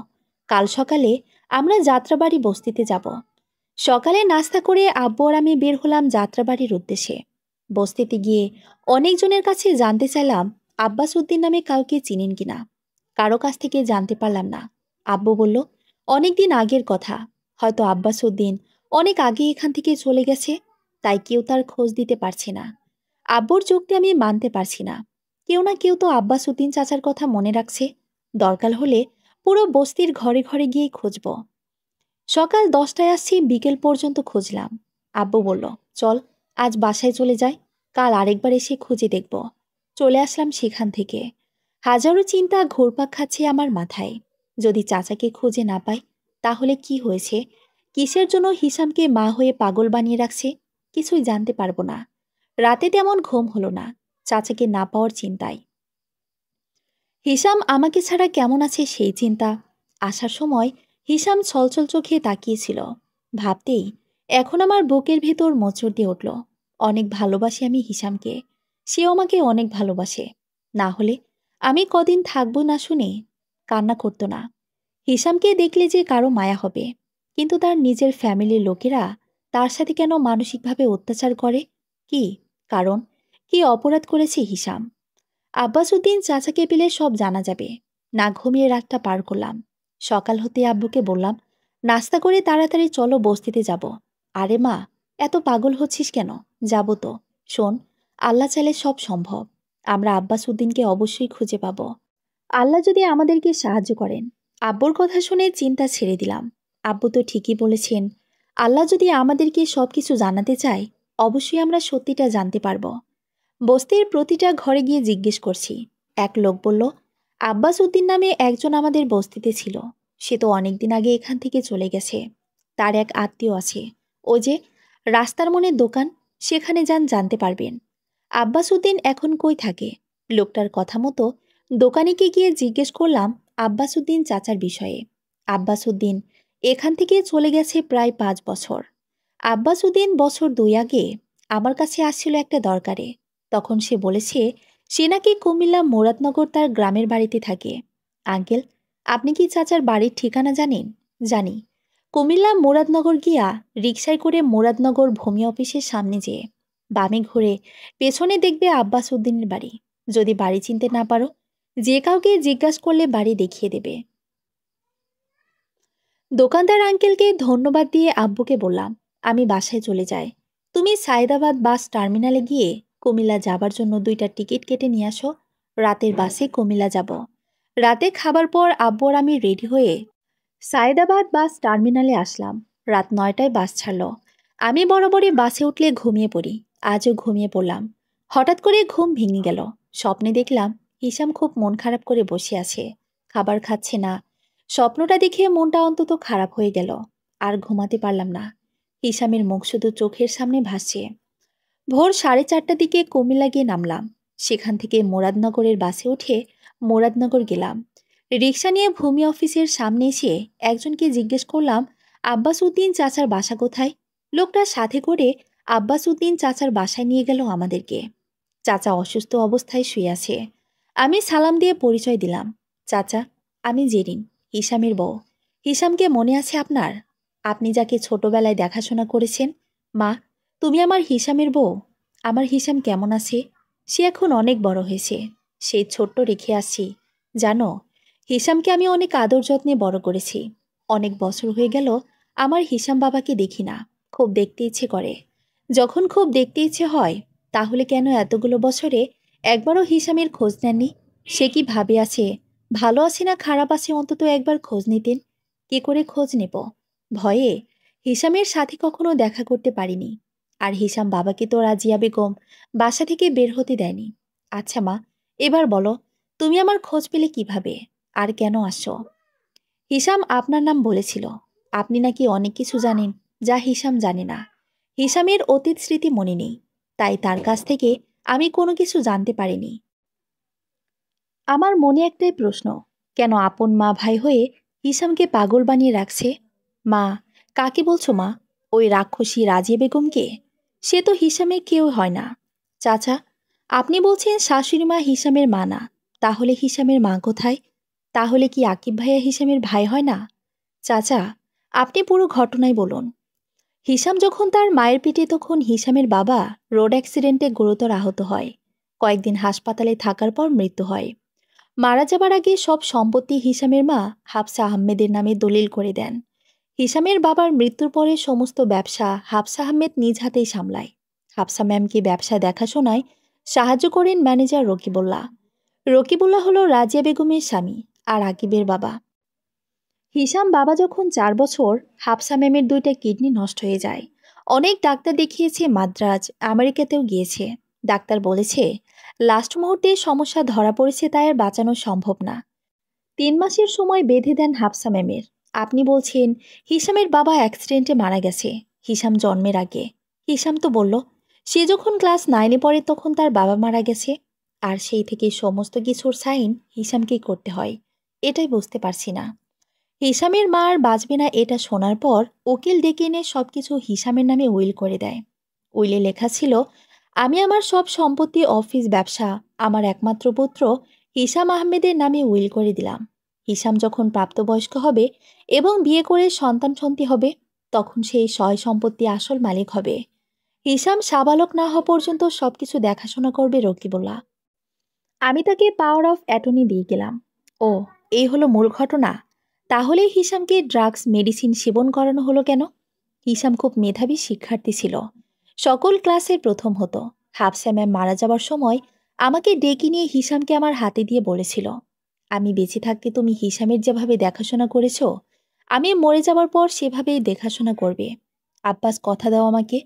কাল সকালে আমরা যাত্রাবাড়ি বস্তিতে যাব। সকালে নাস্তা করে আব্বু আর আমি বের হলাম যাত্রাবাড়ির উদ্দেশ্যে। বস্তিতে গিয়ে অনেকজনের কাছে জানতে চাইলাম আব্বাস উদ্দিন নামে কাউকে চিনেন কিনা। কারো কাছ থেকে জানতে পারলাম না। আব্বু বলল, অনেকদিন আগের কথা, হয়তো আব্বাস উদ্দিন অনেক আগে এখান থেকে চলে গেছে, তাই কেউ তার খোঁজ দিতে পারছে না। আব্বুর যুক্তি আমি মানতে পারছি না। কেউ না কেউ তো আব্বাস উদ্দিন চাচার কথা মনে রাখছে। দরকার হলে পুরো বস্তির ঘরে ঘরে গিয়ে খুঁজব। সকাল 10টায় আসছি, বিকেল পর্যন্ত খুঁজলাম। আব্বু বলল, চল আজ বাসায় চলে যাই, কাল আরেকবার এসে খুঁজে দেখব। চলে আসলাম সেখান থেকে। হাজারো চিন্তা ঘুরপাক খাচ্ছে আমার মাথায়। যদি চাচাকে খুঁজে না পাই তাহলে কি হয়েছে, কিসের জন্য হিসামকে মা হয়ে পাগল বানিয়ে রাখছে, কিছুই জানতে পারবো না। রাতে তেমন ঘুম হলো না, চাচাকে না পাওয়ার চিন্তায়। হিসাম আমাকে ছাড়া কেমন আছে সেই চিন্তা। আসার সময় হিসাম ছলছল চোখে তাকিয়েছিল। ভাবতেই এখন আমার বুকের ভেতর মোচড় দিয়ে উঠল। অনেক ভালোবাসি আমি হিসামকে, সেও আমাকে অনেক ভালোবাসে। না হলে আমি কদিন থাকবো না শুনে কান্না করতো না। হিসামকে দেখলে যে কারো মায়া হবে, কিন্তু তার নিজের ফ্যামিলির লোকেরা তার সাথে কেন মানসিকভাবে অত্যাচার করে? কি কারণ? কি অপরাধ করেছে হিসাম? আব্বাস উদ্দিন চাচাকে পেলে সব জানা যাবে। না ঘুমিয়ে রাতটা পার করলাম। সকাল হতে আব্বুকে বললাম, নাস্তা করে তাড়াতাড়ি চলো বস্তিতে যাব। আরে মা, এত পাগল হচ্ছিস কেন? যাব তো। শোন, আল্লাহ চাইলে সব সম্ভব। আমরা আব্বাস উদ্দিনকে অবশ্যই খুঁজে পাব, আল্লাহ যদি আমাদেরকে সাহায্য করেন। আব্বুর কথা শুনে চিন্তা ছেড়ে দিলাম। আব্বু তো ঠিকই বলেছেন, আল্লাহ যদি আমাদেরকে সবকিছু জানাতে চায়, অবশ্যই আমরা সত্যিটা জানতে পারবো। বস্তির প্রতিটা ঘরে গিয়ে জিজ্ঞেস করছি। এক লোক বলল, আব্বাস উদ্দিন নামে একজন আমাদের বস্তিতে ছিল। সে তো অনেকদিন আগে এখান থেকে চলে গেছে। তার এক আত্মীয় আছে, ও যে রাস্তার মনের দোকান, সেখানে যান, জানতে পারবেন। আব্বাস উদ্দিন এখন কই থাকে? লোকটার কথা মতো দোকানিকে গিয়ে জিজ্ঞেস করলাম আব্বাস উদ্দিন চাচার বিষয়ে। আব্বাস উদ্দিন এখান থেকে চলে গেছে প্রায় 5 বছর। আব্বাস উদ্দিন বছর 2 আগে আমার কাছে আসছিল একটা দরকারে। তখন সে বলেছে সে নাকি কুমিল্লা মুরাদনগর তার গ্রামের বাড়িতে থাকে। আঙ্কেল, আপনি কি চাচার বাড়ির ঠিকানা জানেন? জানি। কুমিল্লা মুরাদনগর গিয়া রিকশায় করে মুরাদনগর ভূমি অফিসের সামনে যেয়ে বামে ঘুরে পেছনে দেখবে আব্বাস উদ্দিনের বাড়ি। যদি বাড়ি চিনতে না পারো, যে কাউকে জিজ্ঞাসা করলে বাড়ি দেখিয়ে দেবে। দোকানদার আঙ্কেলকে ধন্যবাদ দিয়ে আব্বুকে বললাম, আমি বাসায় চলে যাই। তুমি সায়দাবাদ বাস টার্মিনালে গিয়ে কুমিল্লা যাবার জন্য 2টা টিকিট কেটে নিয়ে আসো। রাতের বাসে কুমিল্লা যাব। রাতে খাবার পর আব্বু আর আমি রেডি হয়ে সায়দাবাদ বাস টার্মিনালে আসলাম। রাত 9টায় বাস ছাড়ল। আমি বরাবরই বাসে উঠলে ঘুমিয়ে পড়ি। আজও ঘুমিয়ে পড়লাম। হঠাৎ করে ঘুম ভেঙে গেল। স্বপ্নে দেখলাম হিসাম খুব মন খারাপ করে বসে আছে, খাবার খাচ্ছে না। স্বপ্নটা দেখে মনটা অন্তত খারাপ হয়ে গেল। আর ঘুমাতে পারলাম না। হিসামের মুখ শুধু চোখের সামনে ভাসছে। ভোর 4:30টার দিকে কুমিল্লা গিয়ে নামলাম। সেখান থেকে মুরাদনগরের বাসে উঠে মুরাদনগর গেলাম। রিক্সা নিয়ে ভূমি অফিসের সামনে এসে একজনকে জিজ্ঞেস করলাম, আব্বাস উদ্দিন চাচার বাসা কোথায়? লোকটা সাথে করে আব্বাস উদ্দিন চাচার বাসায় নিয়ে গেল আমাদেরকে। চাচা অসুস্থ অবস্থায় শুয়ে আছে। আমি সালাম দিয়ে পরিচয় দিলাম। চাচা, আমি জেরিন, হিসামের বউ। হিসামকে মনে আছে আপনার? আপনি যাকে ছোটবেলায় দেখাশোনা করেছেন। মা, তুমি আমার হিসামের বউ। আমার হিসাম কেমন আছে? সে এখন অনেক বড় হয়েছে। সেই ছোট্ট রেখে আসছি। জানো, হিসামকে আমি অনেক আদর যত্নে বড় করেছি। অনেক বছর হয়ে গেল আমার হিসাম বাবাকে দেখি না। খুব দেখতে ইচ্ছে করে। যখন খুব দেখতে ইচ্ছে হয়, তাহলে কেন এতগুলো বছরে একবারও হিসামের খোঁজ নেননি? সে কি ভাবে আছে, ভালো আছে না খারাপ আছে, অন্তত একবার খোঁজ নিতেন। কি করে খোঁজ নেব? ভয়ে হিসামের সাথে কখনো দেখা করতে পারিনি। আর হিসাম বাবাকে তো রাজিয়া বেগম বাসা থেকে বের হতে দেয়নি। আচ্ছা মা, এবার বলো, তুমি আমার খোঁজ পেলে কিভাবে? আর কেন আসছো? হিসাম আপনার নাম বলেছিল। আপনি নাকি অনেক কিছু জানেন যা হিসাম জানে না। হিসামের অতীত স্মৃতি মনে নেই, তাই তার কাছ থেকে আমি কোনো কিছু জানতে পারিনি। আমার মনে একটাই প্রশ্ন, কেন আপন মা ভাই হয়ে হিসামকে পাগল বানিয়ে রাখছে? মা, কাকে বলছো মা? ওই রাক্ষসী রাজিয়া বেগমকে? সে তো হিসামের কেউ হয় না। চাচা, আপনি বলছেন শাশুড়ি মা হিসামের মা না, তাহলে হিসামের মা কোথায়? তাহলে কি আকিব ভাইয়া হিসামের ভাই হয় না? চাচা, আপনি পুরো ঘটনাই বলুন। হিসাম যখন তার মায়ের পেটে, তখন হিসামের বাবা রোড অ্যাক্সিডেন্টে গুরুতর আহত হয়। কয়েকদিন হাসপাতালে থাকার পর মৃত্যু হয়। মারা যাবার আগে সব সম্পত্তি হিসামের মা হাফসা আহমেদের নামে দলিল করে দেন। হিসামের বাবার মৃত্যুর পরে সমস্ত ব্যবসা হাফসা আহমেদ নিজ হাতেই সামলায়। হাফসা ম্যামকে ব্যবসা দেখাশোনায় সাহায্য করেন ম্যানেজার রকিবুল্লাহ। রকিবুল্লাহ হলো রাজিয়া বেগমের স্বামী আর আকিবের বাবা। হিসাম বাবা যখন 4 বছর, হাফসা ম্যামের 2টা কিডনি নষ্ট হয়ে যায়। অনেক ডাক্তার দেখিয়েছে, মাদ্রাজ আমেরিকাতেও গিয়েছে। ডাক্তার বলেছে লাস্ট মুহূর্তে সমস্যা ধরা পড়েছে, তাই আর বাঁচানো সম্ভব না। 3 মাসের সময় বেঁধে দেন হাফসা ম্যামের। আপনি বলছেন হিসামের বাবা অ্যাক্সিডেন্টে মারা গেছে হিসাম জন্মের আগে। হিসাম তো বলল সে যখন ক্লাস 9-এ পড়ে তখন তার বাবা মারা গেছে। আর সেই থেকে সমস্ত কিছুর সাইন হিসামকেই করতে হয়। এটাই বুঝতে পারছি না। হিসামের মা আর বাঁচবে না এটা শোনার পর উকিল ডেকে এনে সবকিছু হিসামের নামে উইল করে দেয়। উইলে লেখা ছিল, আমি আমার সব সম্পত্তি, অফিস, ব্যবসা আমার একমাত্র পুত্র হিসাম আহমেদের নামে উইল করে দিলাম। হিসাম যখন প্রাপ্তবয়স্ক হবে এবং বিয়ে করে সন্তান সন্ততি হবে, তখন সেই সয় সম্পত্তি আসল মালিক হবে। হিসাম সাবালক না হওয়া পর্যন্ত সবকিছু দেখাশোনা করবে রকিবুল্লাহ। আমি তাকে পাওয়ার অফ অ্যাটর্নি দিয়ে গেলাম। ও, এই হলো মূল ঘটনা। তাহলে হিসামকে ড্রাগস মেডিসিন সেবন করানো হলো কেন? হিসাম খুব মেধাবী শিক্ষার্থী ছিল, সকল ক্লাসের প্রথম হতো। হাফসা ম্যাম মারা যাবার সময় আমাকে ডেকে নিয়ে হিসামকে আমার হাতে দিয়ে বলেছিল, আমি বেঁচে থাকতে তুমি হিসামের যেভাবে দেখাশোনা করেছ, আমি মরে যাবার পর সেভাবেই দেখাশোনা করবে। আব্বাস কথা দাও আমাকে।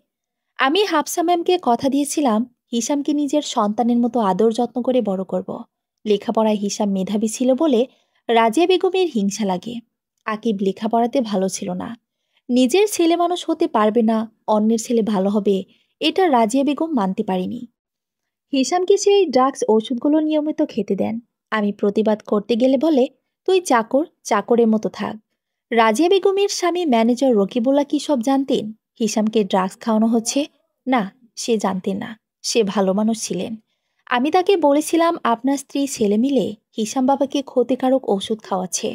আমি হাফসা ম্যামকে কথা দিয়েছিলাম হিসামকে নিজের সন্তানের মতো আদর যত্ন করে বড় করব। লেখাপড়ায় হিসাম মেধাবী ছিল বলে রাজিয়া বেগমের হিংসা লাগে। আকিব লেখাপড়াতে ভালো ছিল না। নিজের ছেলে মানুষ হতে পারবে না, অন্যের ছেলে ভালো হবে, এটা রাজিয়া বেগম মানতে পারিনি। হিসামকে সেই ড্রাগস ওষুধগুলো নিয়মিত খেতে দেন। আমি প্রতিবাদ করতে গেলে বলে, তুই চাকর, চাকরের মতো থাক। রাজিয়া বেগমের স্বামী ম্যানেজার রকিবুল্লাহ কি সব জানতেন হিসামকে ড্রাগস খাওয়ানো হচ্ছে? না, সে জানতেন না। সে ভালো মানুষ ছিলেন। আমি তাকে বলেছিলাম আপনার স্ত্রী ছেলে মিলে হিসাম বাবাকে ক্ষতিকারক ওষুধ খাওয়াচ্ছে।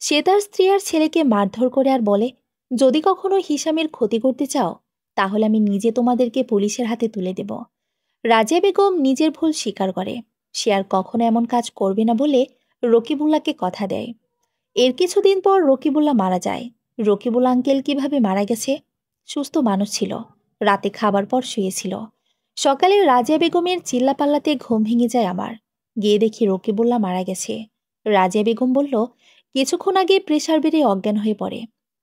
সে তার স্ত্রী আর ছেলেকে মারধর করে আর বলে, যদি কখনো হিসামের ক্ষতি করতে চাও তাহলে আমি নিজে তোমাদেরকে পুলিশের হাতে তুলে দেব। রাজিয়া বেগম নিজের ভুল স্বীকার করে। সে আর কখনো এমন কাজ করবে না বলে রকিবুল্লাহকে কথা দেয়। এর কিছুদিন পর রকিবুল্লাহ মারা যায়। রকিবুল আঙ্কেল কিভাবে মারা গেছে? সুস্থ মানুষ ছিল, রাতে খাবার পর শুয়েছিল। সকালে রাজিয়া বেগমের চিল্লাপাল্লাতে ঘুম ভেঙে যায় আমার। গিয়ে দেখি রকিবুল্লাহ মারা গেছে। রাজিয়া বেগম বলল, কিছুক্ষণ আগে প্রেসার বেড়ে অজ্ঞান হয়ে পড়ে।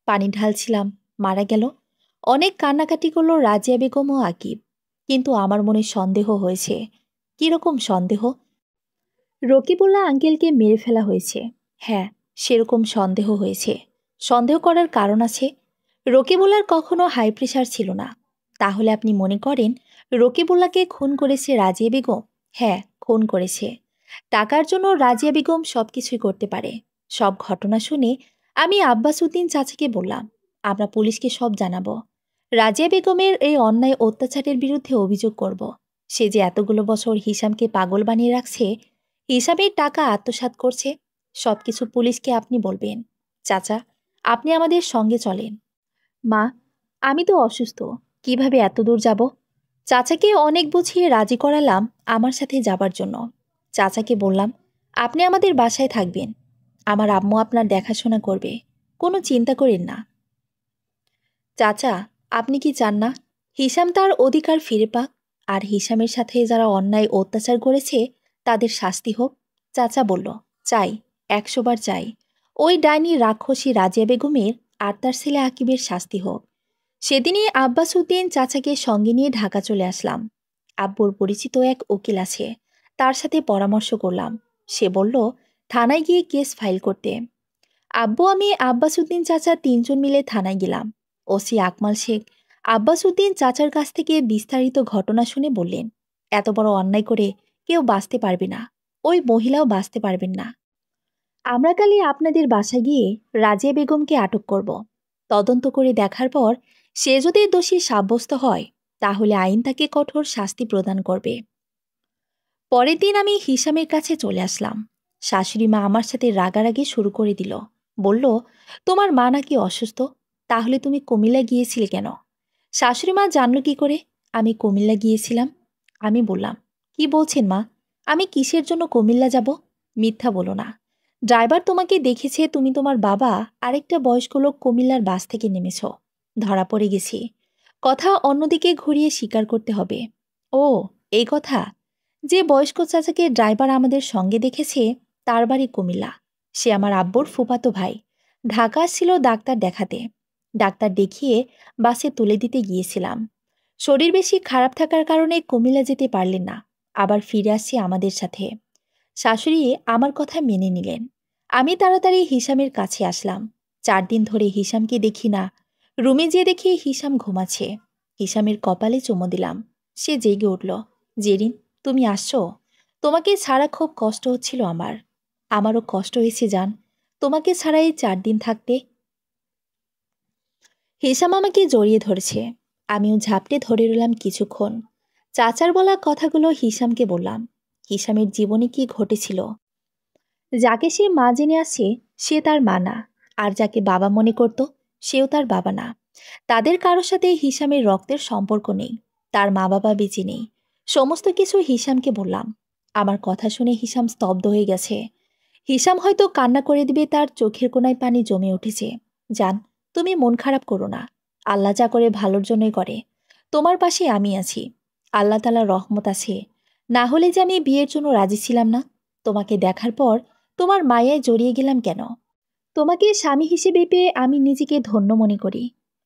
পানি ঢালছিলাম, মারা গেল। অনেক কান্নাকাটি করল রাজিয়া বেগম ও আকিব। কিন্তু আমার মনে সন্দেহ হয়েছে। কিরকম সন্দেহ? রকিবুল্লাহ আঙ্কেলকে মেরে ফেলা হয়েছে। হ্যাঁ, সেরকম সন্দেহ হয়েছে। সন্দেহ করার কারণ আছে। রকিবুল্লাহর কখনো হাই প্রেশার ছিল না। তাহলে আপনি মনে করেন রকিবুল্লাহকে খুন করেছে রাজিয়া বেগম? হ্যাঁ, খুন করেছে। টাকার জন্য রাজিয়া বেগম সবকিছুই করতে পারে। সব ঘটনা শুনে আমি আব্বাস উদ্দিন চাচাকে বললাম, আমরা পুলিশকে সব জানাবো। রাজিয়া বেগমের এই অন্যায় অত্যাচারের বিরুদ্ধে অভিযোগ করব। সে যে এতগুলো বছর হিসামকে পাগল বানিয়ে রাখছে, হিসাবের টাকা আত্মসাৎ করছে, সবকিছু পুলিশকে আপনি বলবেন। চাচা, আপনি আমাদের সঙ্গে চলেন। মা, আমি তো অসুস্থ, কিভাবে এত দূর যাব? চাচাকে অনেক বুঝিয়ে রাজি করালাম আমার সাথে যাবার জন্য। চাচাকে বললাম, আপনি আমাদের বাসায় থাকবেন, আমার আম্মু আপনার দেখাশোনা করবে, কোনো চিন্তা করেন না। চাচা, আপনি কি চান না হিসাম তার অধিকার ফিরে পাক, আর হিসামের সাথে যারা অন্যায় অত্যাচার করেছে তাদের শাস্তি হোক? চাচা বলল, চাই, 100 বার চাই। ওই ডাইনি রাক্ষসী রাজিয়া বেগমের আর তার ছেলে আকিবের শাস্তি হোক। সেদিনই আব্বাস উদ্দিন চাচাকে সঙ্গে নিয়ে ঢাকা চলে আসলাম। আব্বুর পরিচিত এক উকিল আছে, তার সাথে পরামর্শ করলাম। সে বলল থানায় গিয়ে কেস ফাইল করতে। আব্বু, আমি, আব্বাস উদ্দিন চাচা তিনজন মিলে থানায় গেলাম। ওসি আকমাল শেখ আব্বাস উদ্দিন চাচার কাছ থেকে বিস্তারিত ঘটনা শুনে বললেন, এত বড় অন্যায় করে কেউ বাঁচতে পারবে না, ওই মহিলাও বাঁচতে পারবেন না। আমরা কালই আপনাদের বাসায় গিয়ে রাজিয়া বেগমকে আটক করব। তদন্ত করে দেখার পর সে যদি দোষী সাব্যস্ত হয় তাহলে আইন তাকে কঠোর শাস্তি প্রদান করবে। পরের দিন আমি হিসামের কাছে চলে আসলাম। শাশুড়ি মা আমার সাথে রাগারাগি শুরু করে দিল। বলল, তোমার মা নাকি অসুস্থ, তাহলে তুমি কুমিল্লা গিয়েছিলে কেন? শাশুড়ি মা জানল কি করে আমি কুমিল্লা গিয়েছিলাম? আমি বললাম, কি বলছেন মা, আমি কিসের জন্য কুমিল্লা যাব? মিথ্যা বলো না। ড্রাইভার তোমাকে দেখেছে তুমি তোমার বাবা আরেকটা বয়স্ক লোক কুমিল্লার বাস থেকে নেমেছ। ধরা পড়ে গেছি। কথা অন্যদিকে ঘুরিয়ে স্বীকার করতে হবে। ও, এই কথা। যে বয়স্ক চাচাকে ড্রাইভার আমাদের সঙ্গে দেখেছে তার বাড়ি কুমিল্লা। সে আমার আব্বুর ফুফাতো ভাই। ঢাকা আসছিল ডাক্তার দেখাতে। ডাক্তার দেখিয়ে বাসে তুলে দিতে গিয়েছিলাম। শরীর বেশি খারাপ থাকার কারণে কুমিল্লা যেতে পারলেন না, আবার ফিরে আসছি আমাদের সাথে। শাশুড়ি আমার কথা মেনে নিলেন। আমি তাড়াতাড়ি হিসামের কাছে আসলাম। 4 দিন ধরে হিসামকে দেখি না। রুমে যেয়ে দেখি হিসাম ঘুমাচ্ছে। হিসামের কপালে চুমো দিলাম। সে জেগে উঠল। জেরিন, তুমি আসছো? তোমাকে ছাড়া খুব কষ্ট হচ্ছিল আমার। আমারও কষ্ট হয়েছে জান, তোমাকে ছাড়া এই 4 দিন থাকতে। হিসাম আমাকে জড়িয়ে ধরেছে। আমিও ঝাপটে ধরে রইলাম কিছুক্ষণ। চাচার বলা কথাগুলো হিসামকে বললাম। হিসামের জীবনে কি ঘটেছিল। যাকে সে মা জেনে আসে সে তার মা না, আর যাকে বাবা মনে করত সেও তার বাবা না। তাদের কারোর সাথে হিসামের রক্তের সম্পর্ক নেই। তার মা বাবা বেঁচে নেই। সমস্ত কিছু হিসামকে বললাম। আমার কথা শুনে হিসাম স্তব্ধ হয়ে গেছে। হিসাম হয়তো কান্না করে দিবে, তার চোখের কোনায় পানি জমে উঠেছে। জান, তুমি মন খারাপ করো না। আল্লাহ যা করে ভালোর জন্যই করে। তোমার পাশে আমি আছি। আল্লাহ তাআলার রহমত আছে। না হলে যে আমি বিয়ের জন্য রাজি ছিলাম না। তোমাকে দেখার পর তোমার মায়ায় জড়িয়ে গেলাম কেন? তোমাকে স্বামী হিসেবে পেয়ে আমি নিজেকে ধন্য মনে করি।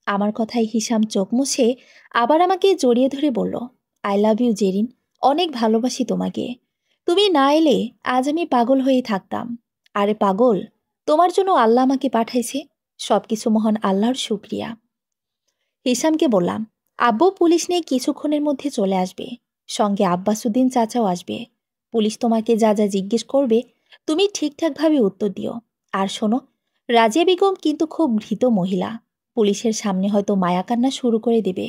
আমার কথায় হিসাম চোখ মুছে আবার আমাকে জড়িয়ে ধরে বলল, আই লাভ ইউ জেরিন, অনেক ভালোবাসি তোমাকে। তুমি না এলে আজ আমি পাগল হয়ে থাকতাম। আরে পাগল, তোমার জন্য আল্লাহ আমাকে পাঠাইছে। সবকিছু মহান আল্লাহর শুকরিয়া। হিসামকে বললাম, আব্বু পুলিশ নিয়ে কিছুক্ষণের মধ্যে চলে আসবে। সঙ্গে আব্বাসুদ্দিন চাচাও আসবে। পুলিশ তোমাকে যা যা জিজ্ঞেস করবে তুমি ঠিকঠাকভাবে উত্তর দিও। আর শোনো, রাজিয়া বেগম কিন্তু খুব ভীত মহিলা। পুলিশের সামনে হয়তো মায়াকান্না শুরু করে দেবে।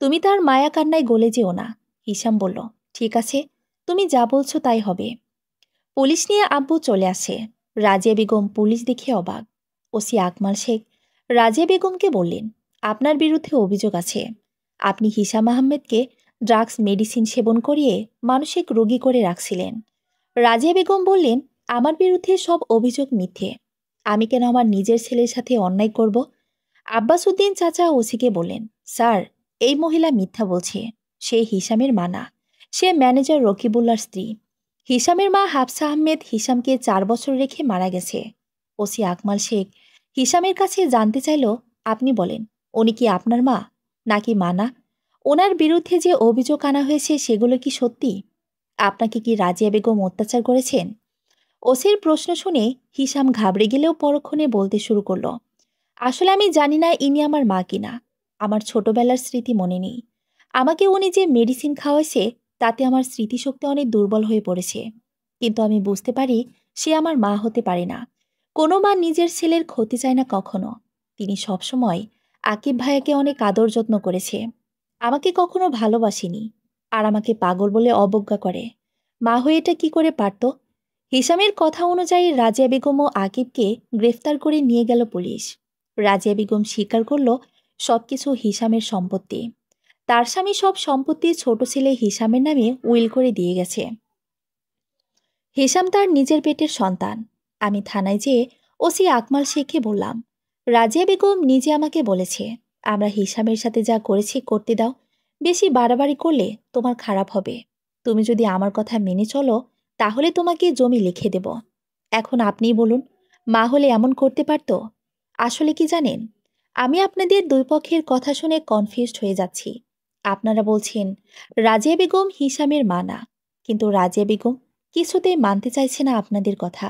তুমি তার মায়াকান্নায় গলে যেও না। হিসাম বলল, ঠিক আছে, তুমি যা বলছো তাই হবে। পুলিশ নিয়ে আব্বু চলে আসে। রাজিয়া বেগম পুলিশ দেখে অবাক। ওসি আকমাল শেখ রাজিয়া বেগমকে বললেন, আপনার বিরুদ্ধে অভিযোগ আছে। আপনি হিসাম আহমেদকে ড্রাগস মেডিসিন সেবন করিয়ে মানসিক রোগী করে রাখছিলেন। রাজিয়া বেগম বললেন, আমার বিরুদ্ধে সব অভিযোগ মিথ্যে। আমি কেন আমার নিজের ছেলের সাথে অন্যায় করব? আব্বাস উদ্দিন চাচা ওসিকে বললেন, স্যার, এই মহিলা মিথ্যা বলছে। সে হিসামের মা না, সে ম্যানেজার রকিবুল্লার স্ত্রী। হিসামের মা হাফসা আহমেদ হিসামকে 4 বছর রেখে মারা গেছে। ওসি আকমাল শেখ হিসামের কাছে জানতে চাইল, আপনি বলেন, উনি কি আপনার মা নাকি মা না? ওনার বিরুদ্ধে যে অভিযোগ আনা হয়েছে সেগুলো কি সত্যি? আপনাকে কি রাজিয়া বেগম অত্যাচার করেছেন? ওসির প্রশ্ন শুনে হিসাম ঘাবড়ে গেলেও পরক্ষণে বলতে শুরু করল, আসলে আমি জানি না ইনি আমার মা কিনা। আমার ছোটবেলার স্মৃতি মনে নেই। আমাকে উনি যে মেডিসিন খাওয়াইছে তাতে আমার স্মৃতিশক্তি অনেক দুর্বল হয়ে পড়েছে। কিন্তু আমি বুঝতে পারি সে আমার মা হতে পারে না। কোনো মা নিজের ছেলের ক্ষতি চায় না কখনো। তিনি সবসময় আকিব ভাইয়াকে অনেক আদর যত্ন করেছে। আমাকে কখনো ভালোবাসেনি, আর আমাকে পাগল বলে অবজ্ঞা করে। মা হয়ে এটা কি করে পারত? হিসামের কথা অনুযায়ী রাজিয়া বেগম ও আকিবকে গ্রেফতার করে নিয়ে গেল পুলিশ। রাজিয়া বেগম স্বীকার করল সবকিছু হিসামের সম্পত্তি। তার স্বামী সব সম্পত্তি ছোট ছেলে হিসামের নামে উইল করে দিয়ে গেছে। হিসাম তার নিজের পেটের সন্তান। আমি থানায় যেয়ে ওসি আকমাল শেখকে বললাম, রাজিয়া বেগম নিজে আমাকে বলেছে, আমরা হিসামের সাথে যা করেছি করতে দাও। বেশি বাড়াবাড়ি করলে তোমার খারাপ হবে। তুমি যদি আমার কথা মেনে চলো তাহলে তোমাকে জমি লিখে দেব। এখন আপনিই বলুন, মা হলে এমন করতে পারত? আসলে কি জানেন, আমি আপনাদের দুই পক্ষের কথা শুনে কনফিউজড হয়ে যাচ্ছি। আপনারা বলছেন রাজিয়া বেগম হিসামের মা না, কিন্তু রাজিয়া বেগম কিছুতেই মানতে চাইছে না আপনাদের কথা।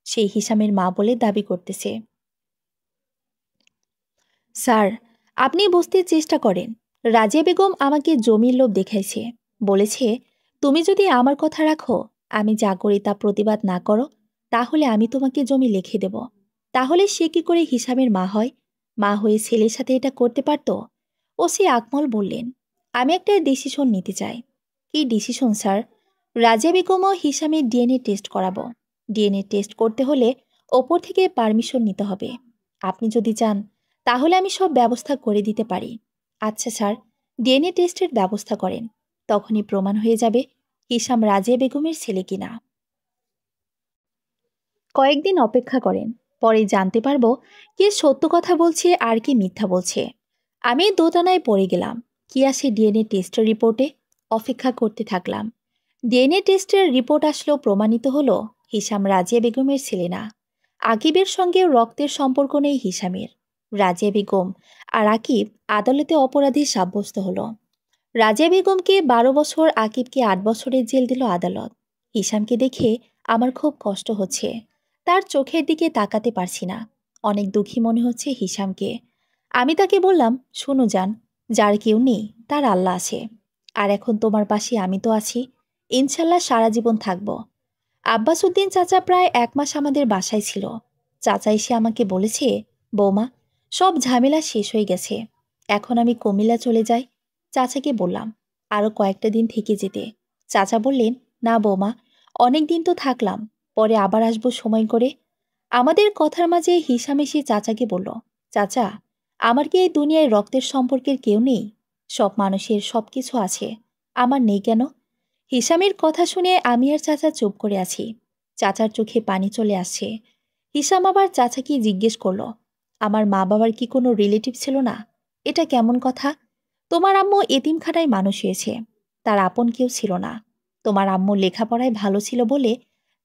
সেই হিসামের মা বলে দাবি করতেছে। স্যার, আপনি বুঝতে চেষ্টা করেন। রাজিয়া বেগম আমাকে জমির লোভ দেখাইছে। বলেছে, তুমি যদি আমার কথা রাখো, আমি যা করি তা প্রতিবাদ না করো, তাহলে আমি তোমাকে জমি লিখে দেব। তাহলে সে কি করে হিসামের মা হয়? মা হয়ে ছেলের সাথে এটা করতে পারত? ওসি আকমল বললেন, আমি একটা ডিসিশন নিতে চাই। কি ডিসিশন স্যার? রাজিয়া বেগম ও হিসামের ডিএনএ টেস্ট করাবো। ডিএনএ টেস্ট করতে হলে ওপর থেকে পারমিশন নিতে হবে। আপনি যদি চান তাহলে আমি সব ব্যবস্থা করে দিতে পারি। আচ্ছা স্যার, ডিএনএ টেস্টের ব্যবস্থা করেন। তখনই প্রমাণ হয়ে যাবে হিসাম রাজিয়া বেগমের ছেলে কিনা। কয়েকদিন অপেক্ষা করেন, পরে জানতে পারবো কে সত্য কথা বলছে আর কি মিথ্যা বলছে। আমি দোটানায় পড়ে গেলাম। কি আসে ডিএনএ টেস্টের রিপোর্টে? অপেক্ষা করতে থাকলাম। ডিএনএ টেস্টের রিপোর্ট আসলো, প্রমাণিত হলো হিসাম রাজিয়া বেগমের ছেলে না। আকিবের সঙ্গে রক্তের সম্পর্ক নেই হিসামের। রাজিয়া বেগম আর আকিব আদালতে অপরাধী সাব্যস্ত হলো। রাজিয়া বেগমকে 12 বছর, আকিবকে 8 বছরের জেল দিল আদালত। হিসামকে দেখে আমার খুব কষ্ট হচ্ছে। তার চোখের দিকে তাকাতে পারছি না। অনেক দুঃখী মনে হচ্ছে হিসামকে। আমি তাকে বললাম, শোনো জান, যার কেউ নেই তার আল্লাহ আছে। আর এখন তোমার পাশে আমি তো আছি। ইনশাল্লাহ সারা জীবন থাকব। আব্বাস উদ্দিন চাচা প্রায় 1 মাস আমাদের বাসায় ছিল। চাচা এসে আমাকে বলেছে, বৌমা, সব ঝামেলা শেষ হয়ে গেছে, এখন আমি কুমিল্লা চলে যাই। চাচাকে বললাম আরও কয়েকটা দিন থেকে যেতে। চাচা বললেন, না বৌমা, অনেক দিন তো থাকলাম, পরে আবার আসবো সময় করে। আমাদের কথার মাঝে হিসাম এসে চাচাকে বলল, চাচা, আমার কি এই দুনিয়ায় রক্তের সম্পর্কের কেউ নেই? সব মানুষের সব কিছু আছে, আমার নেই কেন? হিসামের কথা শুনে আমি আর চাচা চুপ করে আছি। চাচার চোখে পানি চলে আসছে। হিসাম আবার চাচাকে জিজ্ঞেস করল, আমার মা বাবার কি কোনো রিলেটিভ ছিল না? এটা কেমন কথা? তোমার আম্মু এতিমখানায় মানুষ হয়েছে, তার আপন কেউ ছিল না। তোমার আম্মু লেখাপড়ায় ভালো ছিল বলে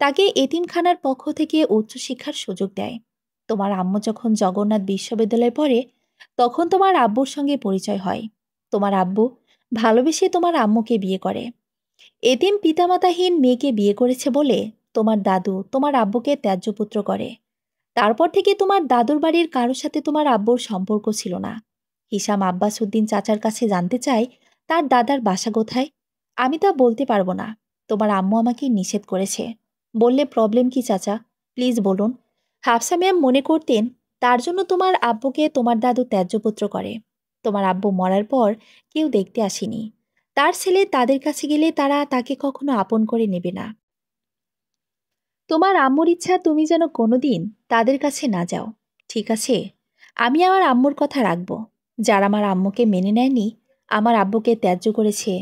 তাকে এতিমখানার পক্ষ থেকে উচ্চশিক্ষার সুযোগ দেয়। তোমার আম্মু যখন জগন্নাথ বিশ্ববিদ্যালয়ে পড়ে, তখন তোমার আব্বুর সঙ্গে পরিচয় হয়। তোমার আব্বু ভালোবেসে তোমার আম্মুকে বিয়ে করে। এতিম পিতামাতাহীন মেয়েকে বিয়ে করেছে বলে তোমার দাদু তোমার আব্বুকে ত্যায্য পুত্র করে। তারপর থেকে তোমার দাদুর বাড়ির কারোর সাথে তোমার আব্বুর সম্পর্ক ছিল না। হিসাম আব্বাস উদ্দিন চাচার কাছে জানতে চায় তার দাদার বাসা কোথায়। আমি তা বলতে পারবো না, তোমার আম্মু আমাকে নিষেধ করেছে। বললে প্রবলেম কি চাচা, প্লিজ বলুন। হাফসা ম্যাম মনে করতেন তার জন্য তোমার আব্বুকে তোমার দাদু ত্যায্যপুত্র করে। তোমার আব্বু মরার পর কেউ দেখতে আসেনি। তার ছেলে তাদের কাছে গেলে তারা তাকে কখনো আপন করে নেবে না। তোমার আম্মুর ইচ্ছা তুমি যেন কোনোদিন তাদের কাছে না যাও। ঠিক আছে, আমি আমার আম্মুর কথা রাখব। যারা আমার আম্মুকে মেনে নেয়নি, আমার আব্বুকে ত্যায্য করেছে,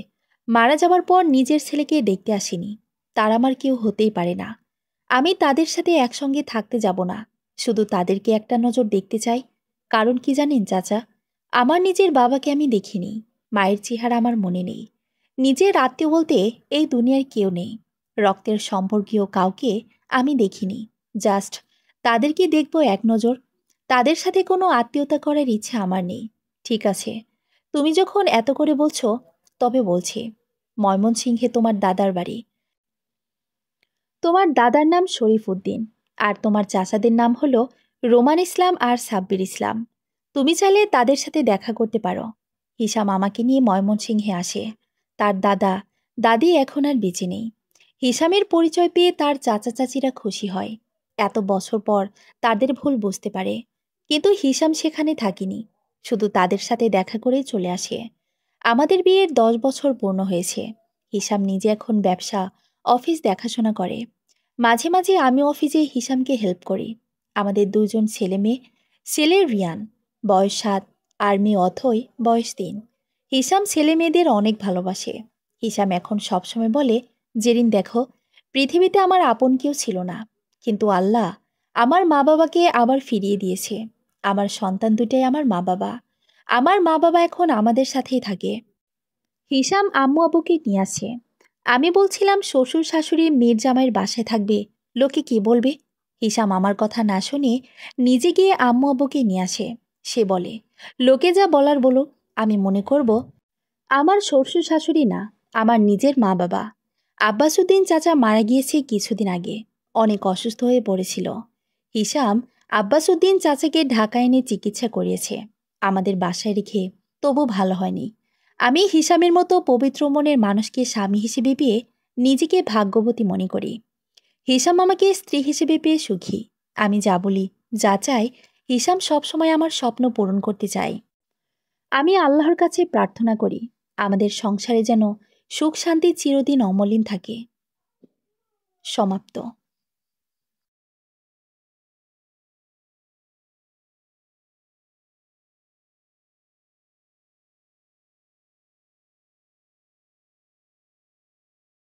মারা যাবার পর নিজের ছেলেকে দেখতে আসেনি, তার আমার কেউ হতেই পারে না। আমি তাদের সাথে একসঙ্গে থাকতে যাব না। শুধু তাদেরকে একটা নজর দেখতে চাই। কারণ কি জানেন চাচা, আমার নিজের বাবাকে আমি দেখিনি, মায়ের চেহারা আমার মনে নেই। নিজের আত্মীয় বলতে এই দুনিয়ার কেউ নেই। রক্তের সম্পর্কীয় কাউকে আমি দেখিনি। জাস্ট তাদেরকে দেখব এক নজর। তাদের সাথে কোনো আত্মীয়তা করার ইচ্ছা আমার নেই। ঠিক আছে, তুমি যখন এত করে বলছো, তবে বলছি, ময়মনসিংহে তোমার দাদার বাড়ি। তোমার দাদার নাম শরীফ উদ্দিন, আর তোমার চাচাদের নাম হলো রোমান ইসলাম আর সাব্বির ইসলাম। তুমি চাইলে তাদের সাথে দেখা করতে পারো। হিসাম আমাকে নিয়ে ময়মনসিংহে আসে। তার দাদা দাদি এখন আর বেঁচে নেই। হিসামের পরিচয় পেয়ে তার চাচা চাচিরা খুশি হয়। এত বছর পর তাদের ভুল বুঝতে পারে। কিন্তু হিসাম সেখানে থাকেনি, শুধু তাদের সাথে দেখা করেই চলে আসে। আমাদের বিয়ের 10 বছর পূর্ণ হয়েছে। হিসাম নিজে এখন ব্যবসা, অফিস দেখাশোনা করে। মাঝে মাঝে আমি অফিসে হিসামকে হেল্প করি। আমাদের 2 জন ছেলে মেয়ে। ছেলে রিয়ান, বয়স 7, আর মেয়ে অথই, বয়স 3। হিসাম ছেলে মেয়েদের অনেক ভালোবাসে। হিসাম এখন সবসময় বলে, জেরিন দেখো, পৃথিবীতে আমার আপন কেউ ছিল না, কিন্তু আল্লাহ আমার মা বাবাকে আবার ফিরিয়ে দিয়েছে। আমার সন্তান দুটাই আমার মা বাবা। আমার মা বাবা এখন আমাদের সাথেই থাকে। হিসাম আম্মু আব্বুকে নিয়ে আসে। আমি বলছিলাম শ্বশুর শাশুড়ি মেয়ের জামাইয়ের বাসায় থাকবে, লোকে কি বলবে? হিসাম আমার কথা না শুনে নিজে গিয়ে আম্মু আব্বুকে নিয়ে আসে। সে বলে, লোকে যা বলার বলুক, আমি মনে করব আমার শ্বশুর শাশুড়ি না, আমার নিজের মা বাবা। আব্বাসুদ্দিন চাচা মারা গিয়েছে কিছুদিন আগে, অনেক অসুস্থ হয়ে পড়েছিল। হিসাম আব্বাসুদ্দিন চাচাকে ঢাকা এনে চিকিৎসা করিয়েছে, আমাদের বাসায় রেখে, তবু ভালো হয়নি। আমি হিসামের মতো পবিত্র মনের মানুষকে স্বামী হিসেবে পেয়ে নিজেকে ভাগ্যবতী মনে করি। হিসাম আমাকে স্ত্রী হিসেবে পেয়ে সুখী। আমি যা বলি, যা চাই, হিসাম সবসময় আমার স্বপ্ন পূরণ করতে চায়। আমি আল্লাহর কাছে প্রার্থনা করি আমাদের সংসারে যেন সুখ শান্তি চিরদিন অমলিন থাকে। সমাপ্ত।